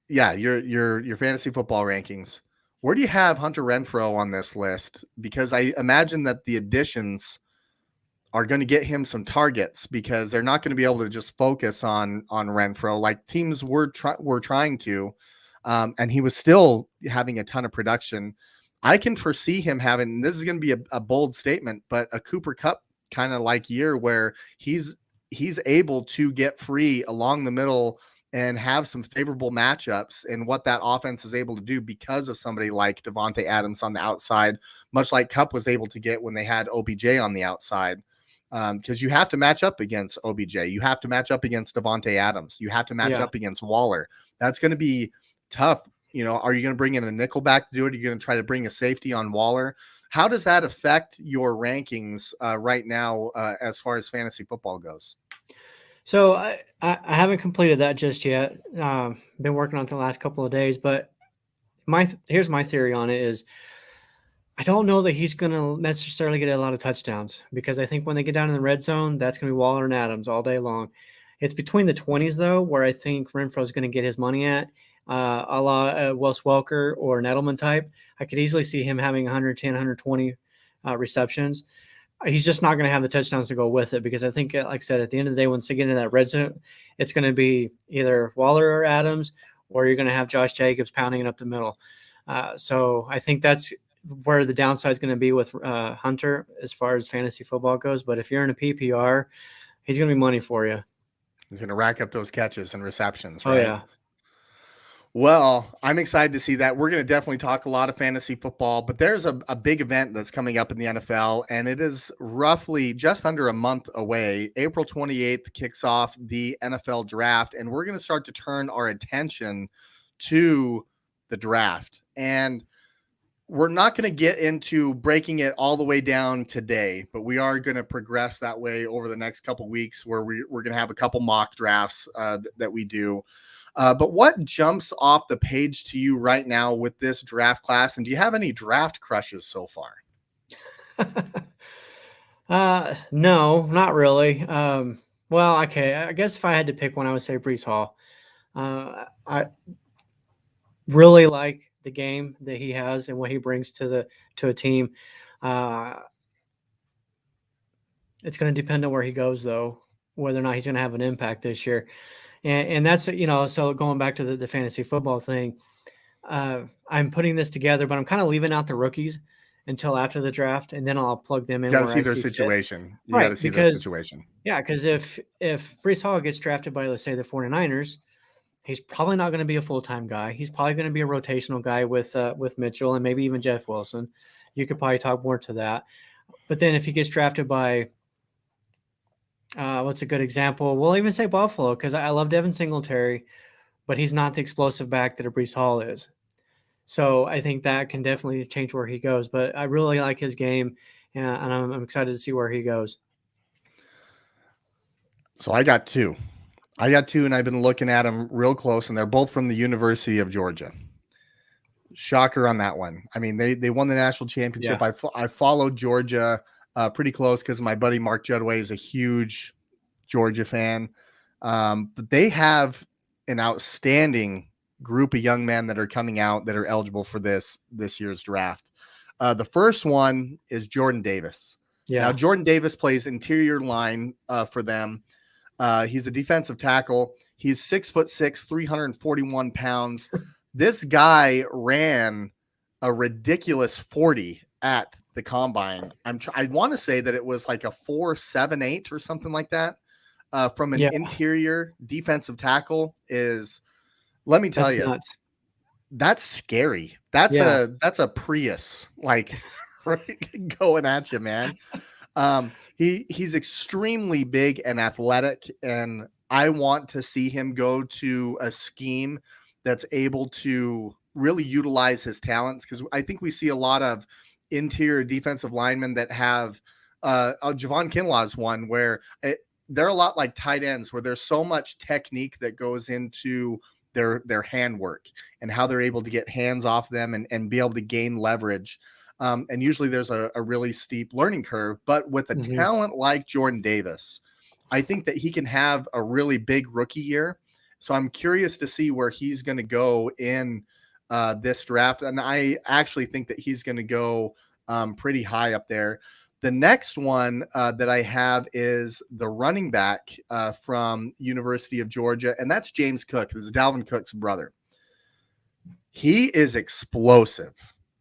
Yeah, your fantasy football rankings. Where do you have Hunter Renfro on this list? Because I imagine that the additions are going to get him some targets, because they're not going to be able to just focus on Renfro like teams were trying to, and he was still having a ton of production. I can foresee him having, this is going to be a bold statement, but a Cooper Kupp kind of like year, where he's able to get free along the middle and have some favorable matchups, and what that offense is able to do because of somebody like Devontae Adams on the outside, much like Kupp was able to get when they had OBJ on the outside. Because you have to match up against OBJ. You have to match up against Devontae Adams. You have to match up against Waller. That's going to be tough. Are you going to bring in a nickel back to do it? Are you going to try to bring a safety on Waller? How does that affect your rankings right now as far as fantasy football goes? So I haven't completed that just yet. Been working on it the last couple of days, but here's my theory on it is I don't know that he's going to necessarily get a lot of touchdowns, because I think when they get down in the red zone, that's going to be Waller and Adams all day long. It's between the 20s, though, where I think Renfro is going to get his money at, a la Wes Welker or an Edelman type. I could easily see him having 110, 120 receptions. He's just not going to have the touchdowns to go with it, because I think, like I said, at the end of the day, once they get into that red zone, it's going to be either Waller or Adams, or you're going to have Josh Jacobs pounding it up the middle. So I think that's where the downside is going to be with Hunter as far as fantasy football goes. But if you're in a PPR, he's going to be money for you. He's going to rack up those catches and receptions, Oh, right? yeah. Well, I'm excited to see that. We're going to definitely talk a lot of fantasy football, but there's a big event that's coming up in the NFL, and it is roughly just under a month away. April 28th kicks off the NFL draft, and we're going to start to turn our attention to the draft. And we're not going to get into breaking it all the way down today, but we are going to progress that way over the next couple weeks, where we're going to have a couple mock drafts that we do. But what jumps off the page to you right now with this draft class? And do you have any draft crushes so far? No, not really. Well, okay. I guess if I had to pick one, I would say Brees Hall. I really like the game that he has and what he brings to a team. Uh, it's going to depend on where he goes, though, whether or not he's going to have an impact this year. And that's, so going back to the fantasy football thing, I'm putting this together, but I'm kind of leaving out the rookies until after the draft, and then I'll plug them You in got to where see I their see fit. situation. You got to Right, see their situation. because if Brees Hall gets drafted by, let's say, the 49ers, he's probably not going to be a full-time guy. He's probably going to be a rotational guy with Mitchell and maybe even Jeff Wilson. You could probably talk more to that. But then if he gets drafted by what's a good example? We'll even say Buffalo, because I love Devin Singletary, but he's not the explosive back that a Brees Hall is. So I think that can definitely change where he goes. But I really like his game, and I'm excited to see where he goes. So I got two. And I've been looking at them real close, and they're both from the University of Georgia. Shocker on that one. I mean, they won the national championship. Yeah. I followed Georgia pretty close because my buddy Mark Judway is a huge Georgia fan. But they have an outstanding group of young men that are coming out that are eligible for this year's draft. The first one is Jordan Davis. Yeah. Now, Jordan Davis plays interior line for them. He's a defensive tackle. He's 6'6", 341 pounds. This guy ran a ridiculous 40 at the combine. I want to say that it was like a 4.78 or something like that. From an interior defensive tackle is, let me tell you, nuts. That's scary. That's a Prius, like going at you, man. He's extremely big and athletic, and I want to see him go to a scheme that's able to really utilize his talents, because I think we see a lot of interior defensive linemen that have Javon Kinlaw's one where they're a lot like tight ends, where there's so much technique that goes into their handwork and how they're able to get hands off them and be able to gain leverage. And usually there's a really steep learning curve, but with a talent like Jordan Davis, I think that he can have a really big rookie year. So I'm curious to see where he's going to go in this draft. And I actually think that he's going to go pretty high up there. The next one that I have is the running back from University of Georgia, and that's James Cook. This is Dalvin Cook's brother. He is explosive.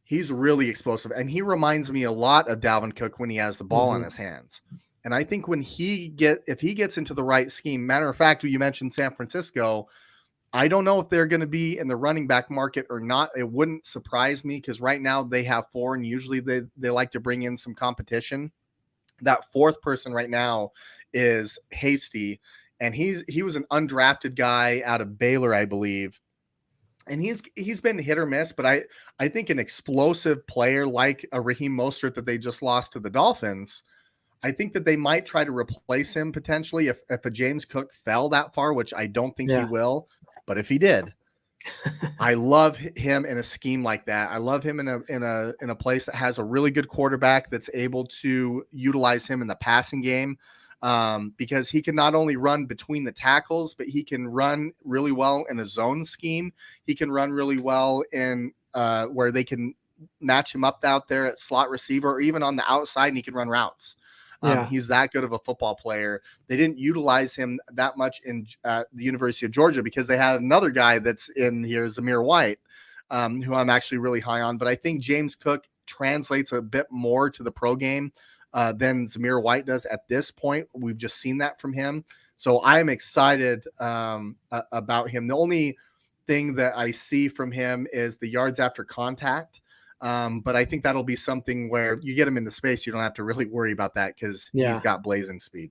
He's really explosive, and he reminds me a lot of Dalvin Cook when he has the ball in his hands. And I think if he gets into the right scheme, matter of fact, you mentioned San Francisco, I don't know if they're going to be in the running back market or not. It wouldn't surprise me, because right now they have four, and usually they like to bring in some competition. That fourth person right now is Hasty, and he was an undrafted guy out of Baylor, I believe. And he's been hit or miss, but I think an explosive player like a Raheem Mostert that they just lost to the Dolphins, I think that they might try to replace him potentially if a James Cook fell that far, which I don't think he will. But if he did, I love him in a scheme like that. I love him in a place that has a really good quarterback that's able to utilize him in the passing game, because he can not only run between the tackles, but he can run really well in a zone scheme. He can run really well in where they can match him up out there at slot receiver, or even on the outside, and he can run routes. He's that good of a football player. They didn't utilize him that much in the University of Georgia because they had another guy that's in here, Zamir White, who I'm actually really high on. But I think James Cook translates a bit more to the pro game than Zamir White does at this point. We've just seen that from him. So I'm excited about him. The only thing that I see from him is the yards after contact. But I think that'll be something where you get him in the space, you don't have to really worry about that, because he's got blazing speed.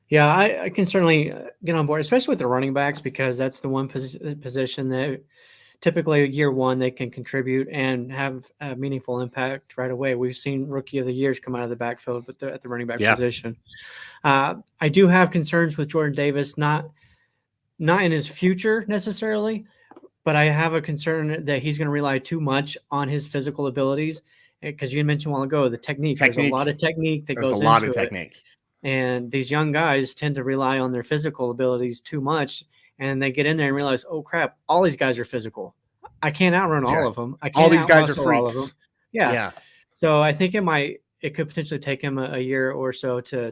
Yeah, I can certainly get on board, especially with the running backs, because that's the one position that typically year one they can contribute and have a meaningful impact right away. We've seen rookie of the years come out of the backfield at the running back position. I do have concerns with Jordan Davis, not not in his future necessarily, but I have a concern that he's going to rely too much on his physical abilities. Because you mentioned a while ago, the technique. There's a lot of technique that There's a goes lot into of it. technique. And these young guys tend to rely on their physical abilities too much. And they get in there and realize, oh, crap, all these guys are physical. I can't outrun all of them. I can't All these guys are out-muscle all of them. freaks. Yeah. Yeah. So I think it could potentially take him a year or so to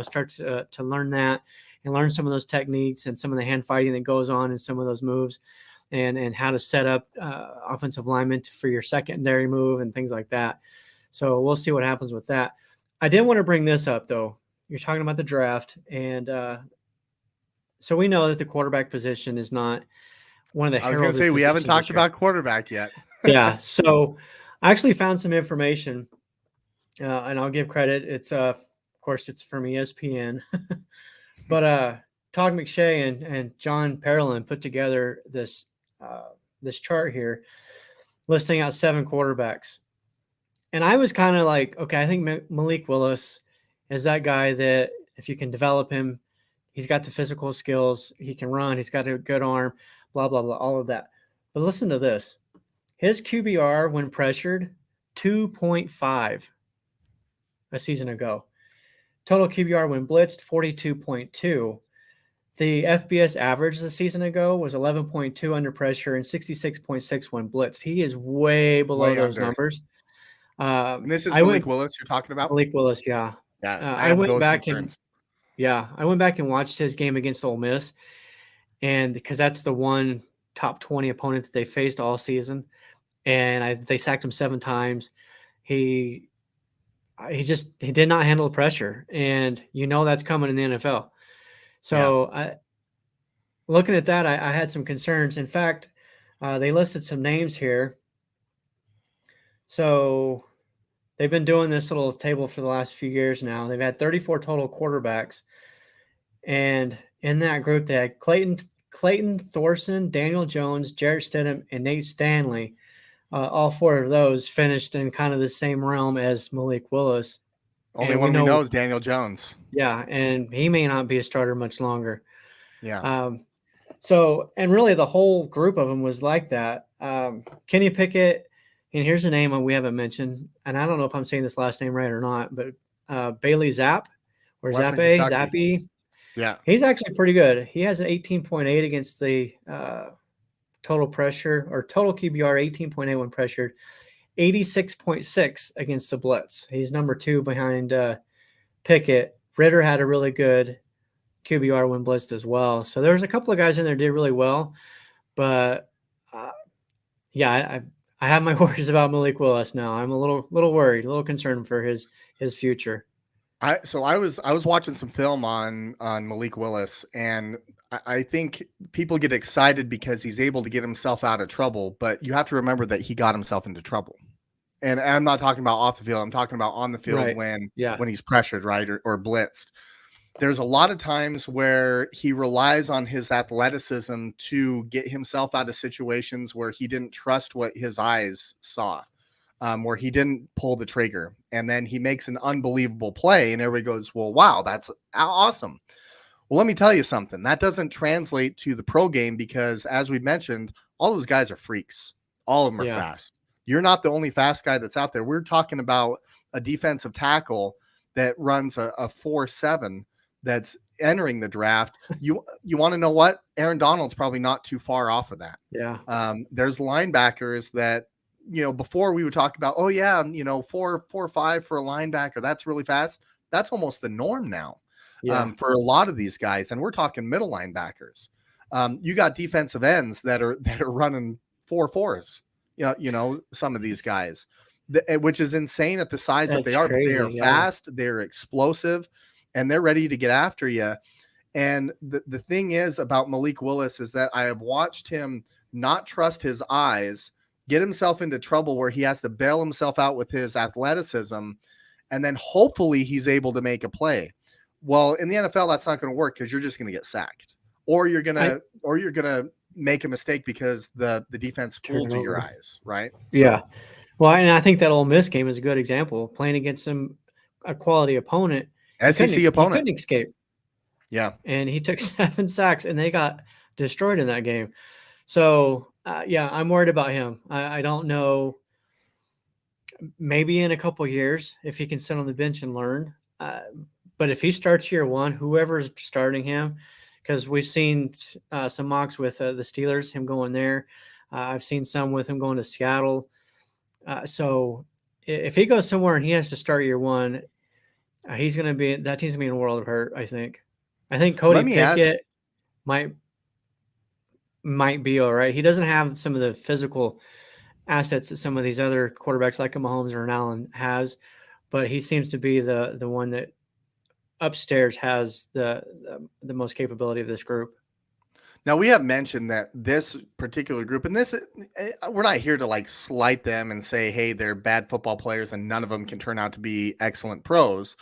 start to learn that and learn some of those techniques and some of the hand fighting that goes on in some of those moves, and how to set up offensive linemen for your secondary move and things like that. So we'll see what happens with that. I did want to bring this up, though. You're talking about the draft, and so we know that the quarterback position is not one of the I was going to say, we haven't talked about quarterback yet. Yeah. So I actually found some information, and I'll give credit. It's of course, it's from ESPN, but Todd McShay and John Parolin put together this chart here, listing out 7 quarterbacks. And I was kind of like, okay, I think Malik Willis is that guy that if you can develop him, he's got the physical skills, he can run, he's got a good arm, blah, blah, blah, all of that. But listen to this. His QBR when pressured, 2.5 a season ago. Total QBR when blitzed, 42.2. The FBS average the season ago was 11.2 under pressure and 66.6 when blitzed. He is way below those numbers. And this is Malik Willis you're talking about? Malik Willis, yeah. Yeah, I went back concerns. I went back and watched his game against Ole Miss, and because that's the one top 20 opponent that they faced all season, and they sacked him 7 times. He did not handle the pressure, and that's coming in the NFL. So looking at that, I had some concerns. In fact, they listed some names here. So they've been doing this little table for the last few years now. They've had 34 total quarterbacks. And in that group, they had Clayton Thorson, Daniel Jones, Jarrett Stidham, and Nate Stanley. All 4 of those finished in kind of the same realm as Malik Willis. Only one we know is Daniel Jones. Yeah, and he may not be a starter much longer. Yeah. So, and really the whole group of them was like that. Kenny Pickett, and here's a name we haven't mentioned, and I don't know if I'm saying this last name right or not, but Bailey Zappe, or Zappe. Yeah. He's actually pretty good. He has an 18.8 against the total pressure, or total QBR 18.8 when pressured, 86.6 against the blitz. He's number 2 behind Pickett. Ritter had a really good QBR when blitzed as well. So there's a couple of guys in there did really well, but I have my worries about Malik Willis now. I'm a little worried, a little concerned for his future. I was watching some film on Malik Willis, and I think people get excited because he's able to get himself out of trouble, but you have to remember that he got himself into trouble. And I'm not talking about off the field. I'm talking about on the field when he's pressured, right, or blitzed. There's a lot of times where he relies on his athleticism to get himself out of situations where he didn't trust what his eyes saw, where he didn't pull the trigger. And then he makes an unbelievable play, and everybody goes, well, wow, that's awesome. Well, let me tell you something. That doesn't translate to the pro game because, as we mentioned, all those guys are freaks. All of them are fast. You're not the only fast guy that's out there. We're talking about a defensive tackle that runs a 4.7 that's entering the draft. You want to know what? Aaron Donald's probably not too far off of that. Yeah. There's linebackers that, before we would talk about, 4.5 for a linebacker. That's really fast. That's almost the norm now for a lot of these guys. And we're talking middle linebackers. You got defensive ends that are running 4.4s. Some of these guys, which is insane at the size that they are. Crazy, but they are fast, they're explosive, and they're ready to get after you. And the thing is about Malik Willis is that I have watched him not trust his eyes, get himself into trouble where he has to bail himself out with his athleticism, and then hopefully he's able to make a play. Well, in the NFL, that's not going to work because you're just going to get sacked, or you're gonna make a mistake because the defense fooled you your eyes, right? So, yeah. Well, and I think that Ole Miss game is a good example. Playing against a quality opponent, SEC opponent, couldn't escape. Yeah. and he took 7 sacks, and they got destroyed in that game. So, yeah, I'm worried about him. I don't know. Maybe in a couple years, if he can sit on the bench and learn. But if he starts year one, whoever's starting him, because we've seen some mocks with the Steelers, him going there. I've seen some with him going to Seattle. So if he goes somewhere and he has to start year one, he's going to be that team's going to be in a world of hurt. I think. I think Cody Let me ask. Pickett might be all right. He doesn't have some of the physical assets that some of these other quarterbacks like a Mahomes or an Allen has, but he seems to be the one that upstairs has the most capability of this group. Now, we have mentioned that this particular group, and this, we're not here to like slight them and say, hey, they're bad football players and none of them can turn out to be excellent pros.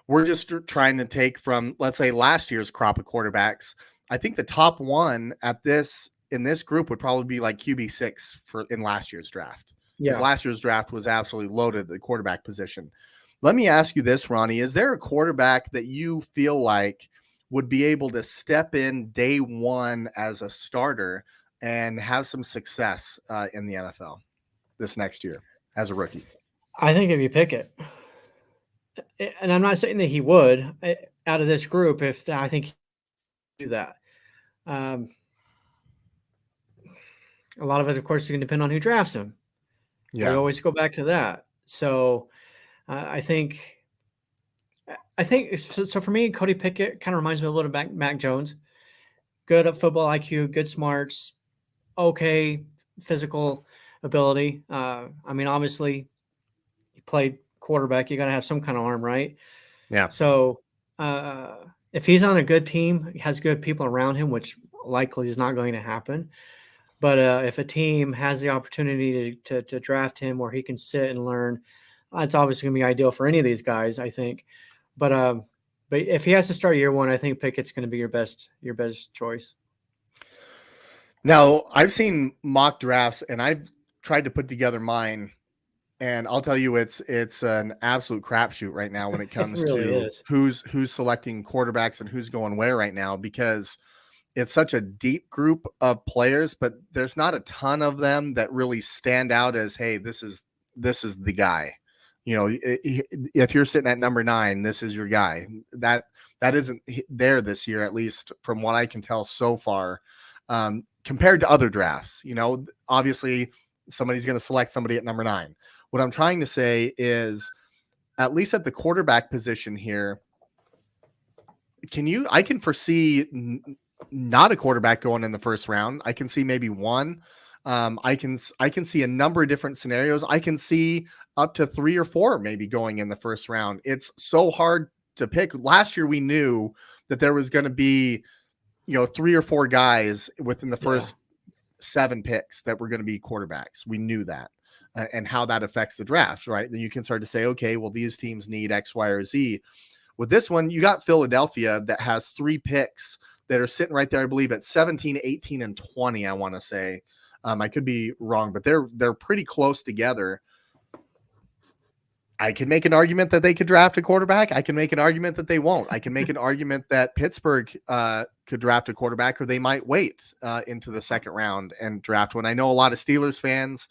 We're just trying to take from, let's say, last year's crop of quarterbacks. I think the top one in this group would probably be like QB6 in last year's draft, because Yeah. last year's draft was absolutely loaded at the quarterback position. Let me ask you this, Ronnie. Is there a quarterback that you feel like would be able to step in day one as a starter and have some success in the NFL this next year as a rookie? I think if you pick it, and I'm not saying that he would out of this group, if I think he do that. Um, a lot of it, of course, is going to depend on who drafts him. We Yeah. always go back to that. So I think so. For me, Cody Pickett kind of reminds me a little of Mac Jones. Good at football IQ, good smarts, okay physical ability. I mean, obviously, you played quarterback. You got to have some kind of arm, right? Yeah. So if he's on a good team, has good people around him, which likely is not going to happen. But if a team has the opportunity to draft him where he can sit and learn, it's obviously going to be ideal for any of these guys, I think. But if he has to start year one, I think Pickett's going to be your best choice. Now, I've seen mock drafts and I've tried to put together mine, and I'll tell you, it's an absolute crapshoot right now when it It comes really to is. who's selecting quarterbacks and who's going where right now, because it's such a deep group of players, but there's not a ton of them that really stand out as, hey, this is the guy. You know, if you're sitting at number 9, this is your guy. That isn't there this year, at least from what I can tell so far. Compared to other drafts, you know, obviously somebody's going to select somebody at number 9. What I'm trying to say is, at least at the quarterback position here, I can foresee not a quarterback going in the first round. I can see maybe one. I can see a number of different scenarios. I can see up to 3 or 4 maybe going in the first round. It's so hard to pick. Last year we knew that there was going to be, 3 or 4 guys within the first 7 picks that were going to be quarterbacks. We knew that, and how that affects the draft, right? Then you can start to say, okay, well, these teams need X, Y, or Z. With this one, you got Philadelphia that has 3 picks that are sitting right there, I believe, at 17, 18, and 20, I want to say. I could be wrong, but they're pretty close together. I can make an argument that they could draft a quarterback. I can make an argument that they won't. I can make an argument that Pittsburgh could draft a quarterback, or they might wait into the second round and draft one. I know a lot of Steelers fans,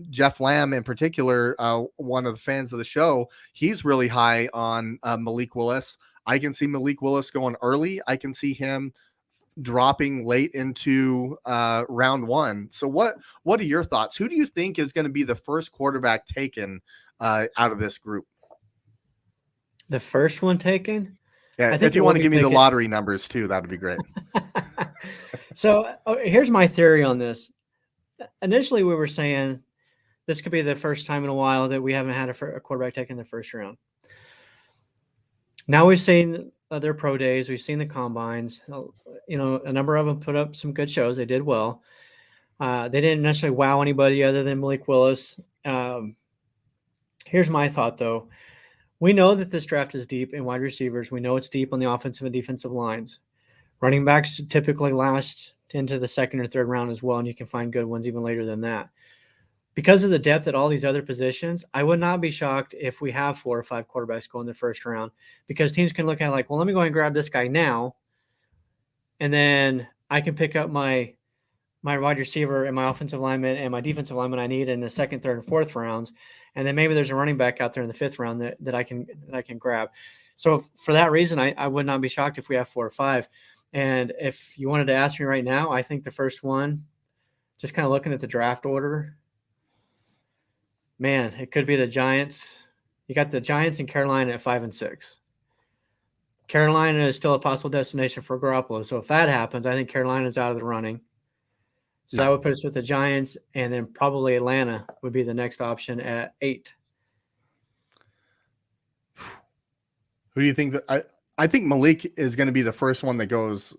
Jeff Lamb in particular, one of the fans of the show, he's really high on Malik Willis. I can see Malik Willis going early. I can see him dropping late into round 1. So what are your thoughts? Who do you think is going to be the first quarterback taken out of this group? The first one taken? Yeah, I think if you it want will to be give me the Pickett. lottery numbers too, that would be great. So here's my theory on this. Initially, we were saying this could be the first time in a while that we haven't had a quarterback taken in the first round. Now we've seen their pro days. We've seen the combines. A number of them put up some good shows. They did well. They didn't necessarily wow anybody other than Malik Willis. Here's my thought, though. We know that this draft is deep in wide receivers. We know it's deep on the offensive and defensive lines. Running backs typically last into the second or third round as well, and you can find good ones even later than that. because of the depth at all these other positions, I would not be shocked if we have 4 or 5 quarterbacks go in the first round, because teams can look at it like, well, let me go ahead and grab this guy now, and then I can pick up my wide receiver and my offensive lineman and my defensive lineman I need in the second, third, and fourth rounds, and then maybe there's a running back out there in the fifth round that I can grab. So for that reason, I would not be shocked if we have 4 or 5. And if you wanted to ask me right now, I think the first one, just kind of looking at the draft order, man, it could be the Giants. You got the Giants and Carolina at 5 and 6. Carolina is still a possible destination for Garoppolo. So if that happens, I think Carolina's out of the running. So that would put us with the Giants, and then probably Atlanta would be the next option at 8. Who do you think I think Malik is going to be the first one that goes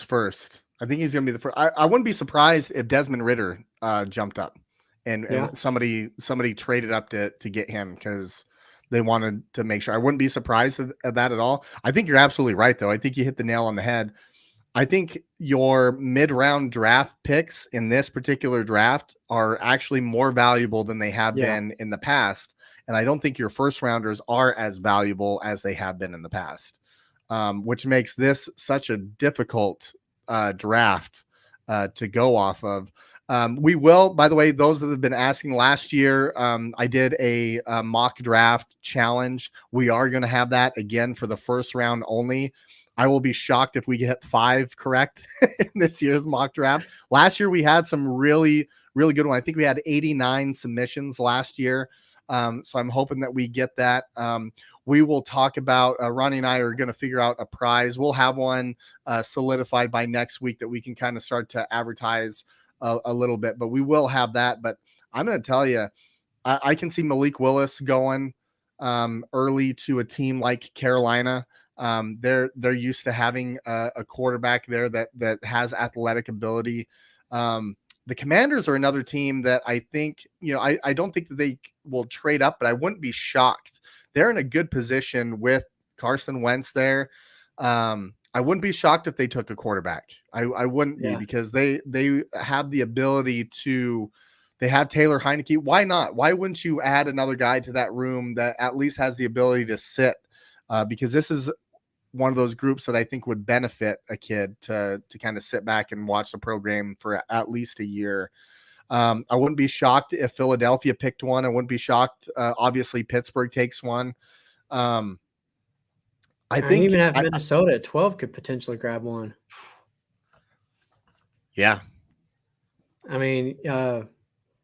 first. I think he's going to be the first. I wouldn't be surprised if Desmond Ridder jumped up and somebody traded up to get him because they wanted to make sure. I wouldn't be surprised at that at all. I think you're absolutely right, though. I think you hit the nail on the head. I think your mid-round draft picks in this particular draft are actually more valuable than they have been in the past. And I don't think your first rounders are as valuable as they have been in the past, which makes this such a difficult draft to go off of. We will, by the way, those that have been asking, last year, I did a mock draft challenge. We are going to have that again for the first round only. I will be shocked if we get 5 correct in this year's mock draft. Last year, we had some really, really good one. I think we had 89 submissions last year. So I'm hoping that we get that. We will talk about, Ronnie and I are going to figure out a prize. We'll have one solidified by next week that we can kind of start to advertise a little bit, but we will have that. But I'm going to tell you, I can see Malik Willis going early to a team like Carolina. They're used to having a quarterback there that has athletic ability. The Commanders are another team that I think, I don't think that they will trade up, but I wouldn't be shocked. They're in a good position with Carson Wentz there. I wouldn't be shocked if they took a quarterback. I wouldn't be, because they have the ability to. They have Taylor Heineke. Why not? Why wouldn't you add another guy to that room that at least has the ability to sit? Because this is one of those groups that I think would benefit a kid to kind of sit back and watch the program for at least a year. I wouldn't be shocked if Philadelphia picked one. I wouldn't be shocked. Obviously, Pittsburgh takes one. I think even have Minnesota at 12 could potentially grab one. Yeah. I mean,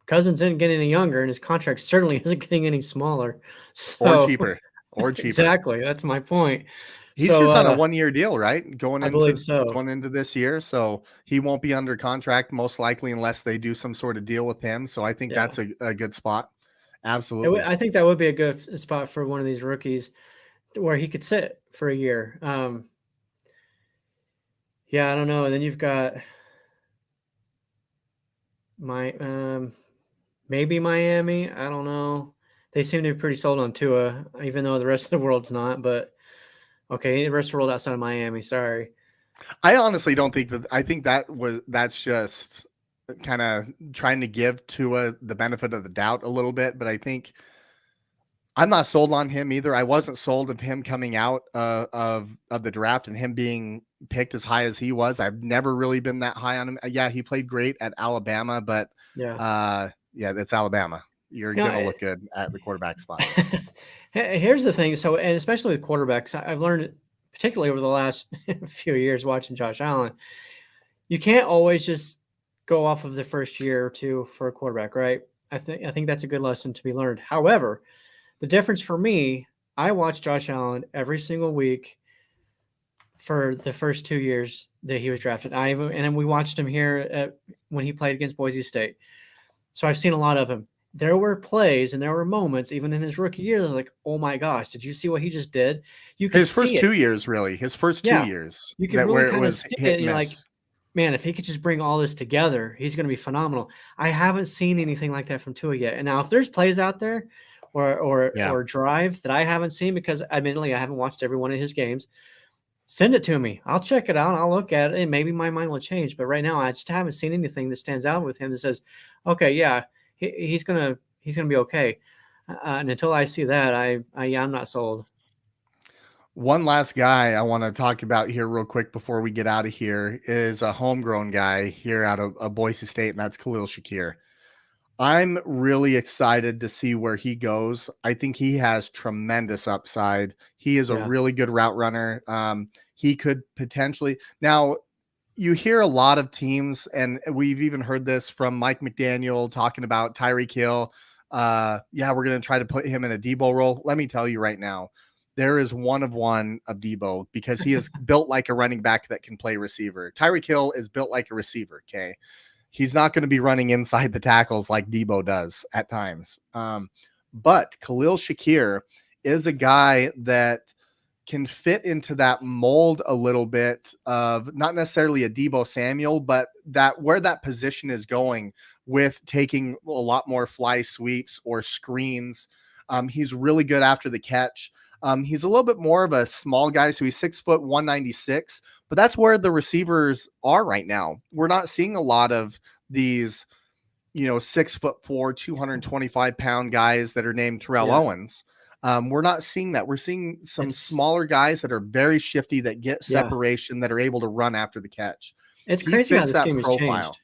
Cousins isn't getting any younger, and his contract certainly isn't getting any smaller. Or cheaper. Exactly. That's my point. He's just on a 1-year deal, right? Going into this year. So he won't be under contract most likely unless they do some sort of deal with him. So I think that's a good spot. Absolutely. I think that would be a good spot for one of these rookies where he could sit for a year. I don't know. And then you've got maybe Miami. I don't know. They seem to be pretty sold on Tua, even though the rest of the world's not. But okay, the rest of the world outside of Miami. Sorry. I honestly don't think that. I think that's just kind of trying to give Tua the benefit of the doubt a little bit. But I think I'm not sold on him either. I wasn't sold of him coming out of the draft and him being picked as high as he was. I've never really been that high on him. Yeah, he played great at Alabama, but that's Alabama. You're going to look good at the quarterback spot. Here's the thing. So, and especially with quarterbacks, I've learned, particularly over the last few years watching Josh Allen, you can't always just go off of the first year or two for a quarterback, right? I think that's a good lesson to be learned. However, the difference for me, I watched Josh Allen every single week for the first 2 years that he was drafted. And then we watched him here when he played against Boise State. So I've seen a lot of him. There were plays and there were moments, even in his rookie year, like, oh my gosh, did you see what he just did? You could his first 2 years, really. His first 2 years. You can really kind of see it, and you're like, man, if he could just bring all this together, he's going to be phenomenal. I haven't seen anything like that from Tua yet. And now if there's plays out there or drive that I haven't seen, because admittedly I haven't watched every one of his games, send it to me. I'll check it out. I'll look at it, and maybe my mind will change. But right now, I just haven't seen anything that stands out with him that says, okay, yeah, he's gonna be okay. And until I see that, I'm not sold. One last guy I want to talk about here real quick before we get out of here is a homegrown guy here out of Boise State, and that's Khalil Shakir. I'm really excited to see where he goes. I think he has tremendous upside. He is a Yeah, really good route runner. He could potentially now. You hear a lot of teams, and we've even heard this from Mike McDaniel talking about Tyreek Hill. Yeah, we're going to try to put him in a Debo role. Let me tell you right now, there is one of Debo because he is built like a running back that can play receiver. Tyreek Hill is built like a receiver. Okay. He's not going to be running inside the tackles like Debo does at times. But Khalil Shakir is a guy that can fit into that mold a little bit of not necessarily a Debo Samuel, but that where that position is going with taking a lot more fly sweeps or screens. He's really good after the catch. He's a little bit more of a small guy, so he's 6 foot 196, but that's where the receivers are right now. We're not seeing a lot of these, 6'4", 225-pound guys that are named Terrell yeah, Owens. We're not seeing that. We're seeing some it's smaller guys that are very shifty, that get yeah, separation, that are able to run after the catch. it's He crazy how fits this that game has changed. profile.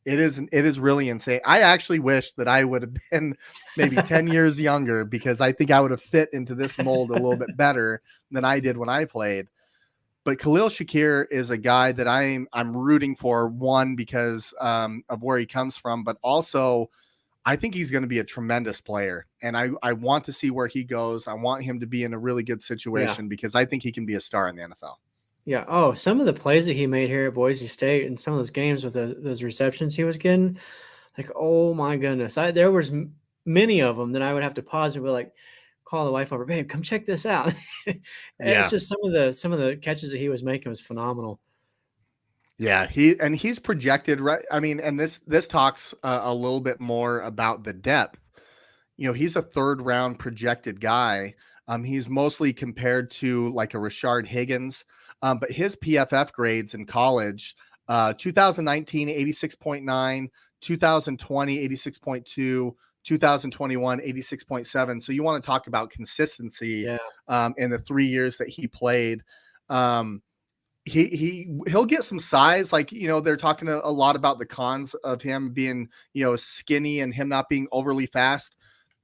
It is really insane. I actually wish that I would have been maybe 10 years younger, because I think I would have fit into this mold a little bit better than I did when I played. But Khalil Shakir is a guy that I'm rooting for, one, because of where he comes from, but also I think he's going to be a tremendous player. And I want to see where he goes. I want him to be in a really good Yeah, situation because I think he can be a star in the NFL. yeah. Oh, some of the plays that he made here at Boise State and some of those games with those receptions he was getting, like, oh my goodness, there was many of them that I would have to pause and be like, call the wife over, babe, come check this out. It's Yeah. just some of the catches that he was making was phenomenal. Yeah, he's projected, right. I mean, and this talks a little bit more about the depth. He's a third round projected guy. He's mostly compared to like a Rashard Higgins, but his PFF grades in college, 2019, 86.9, 2020, 86.2, 2021, 86.7. So you want to talk about consistency Yeah, in the 3 years that he played. Um, he'll get some size. Like, they're talking a lot about the cons of him being, skinny and him not being overly fast.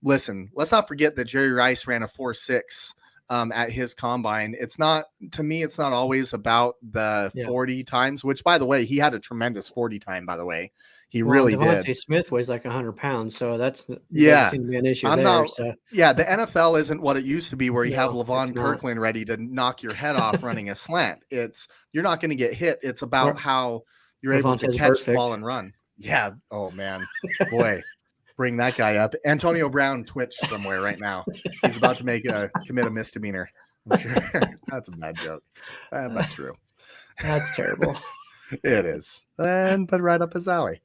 Listen, let's not forget that Jerry Rice ran a 4.6 at his combine. It's not, to me, it's not always about the yeah. 40 times, which, by the way, he had a tremendous 40 time, by the way. He Well, really did. Devontae Smith weighs like 100 pounds, so doesn't Yeah. seem to be an issue I'm there. not. So Yeah, the NFL isn't what it used to be, where you have no, it's LaVon not. Kirkland ready to knock your head off running a slant. You're not going to get hit. It's about Or how you're able to Levonta's catch the perfect. ball and run. Yeah. Oh man, boy, bring that guy up. Antonio Brown twitched somewhere right now. He's about to commit a misdemeanor. I'm sure that's a bad joke, but true. That's terrible. It is, but right up his alley.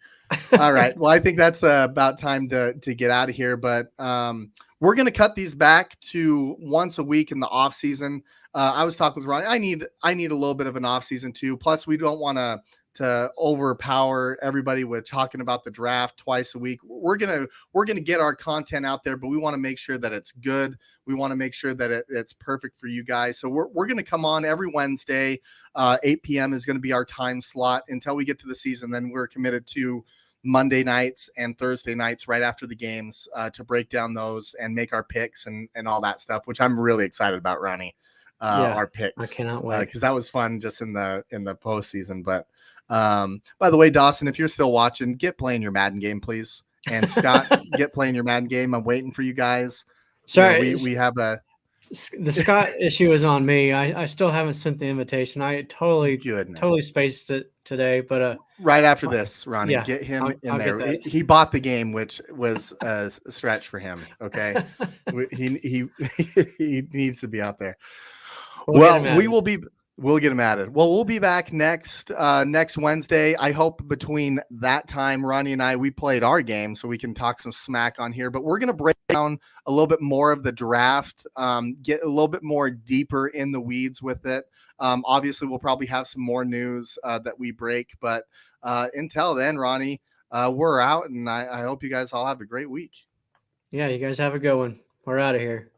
All right. Well, I think that's about time to get out of here. But we're going to cut these back to once a week in the off season. I was talking with Ronnie. I need a little bit of an off season too. Plus, we don't want to overpower everybody with talking about the draft twice a week. We're gonna get our content out there, but we want to make sure that it's good. We want to make sure that it's perfect for you guys. So we're gonna come on every Wednesday. 8 p.m. is going to be our time slot until we get to the season. Then we're committed to Monday nights and Thursday nights right after the games to break down those and make our picks and all that stuff, which I'm really excited about, Ronnie. Yeah, Our I picks, cannot wait. because that was fun just in the postseason. But by the way, Dawson, if you're still watching, get playing your Madden game, please. And Scott, get playing your Madden game. I'm waiting for you guys. Sorry, We have a the Scott issue is on me. I still haven't sent the invitation. I good totally spaced it today, but right after this, Ronnie, yeah, get him in I'll there. get that. He bought the game, which was a stretch for him. Okay, he he needs to be out there. Well, we'll get him added. Well, we'll be back next Wednesday. I hope between that time, Ronnie and we played our game, so we can talk some smack on here. But we're gonna break down a little bit more of the draft, get a little bit more deeper in the weeds with it. Obviously, we'll probably have some more news that we break, but until then, Ronnie, we're out, and I hope you guys all have a great week. Yeah, you guys have a good one. We're out of here.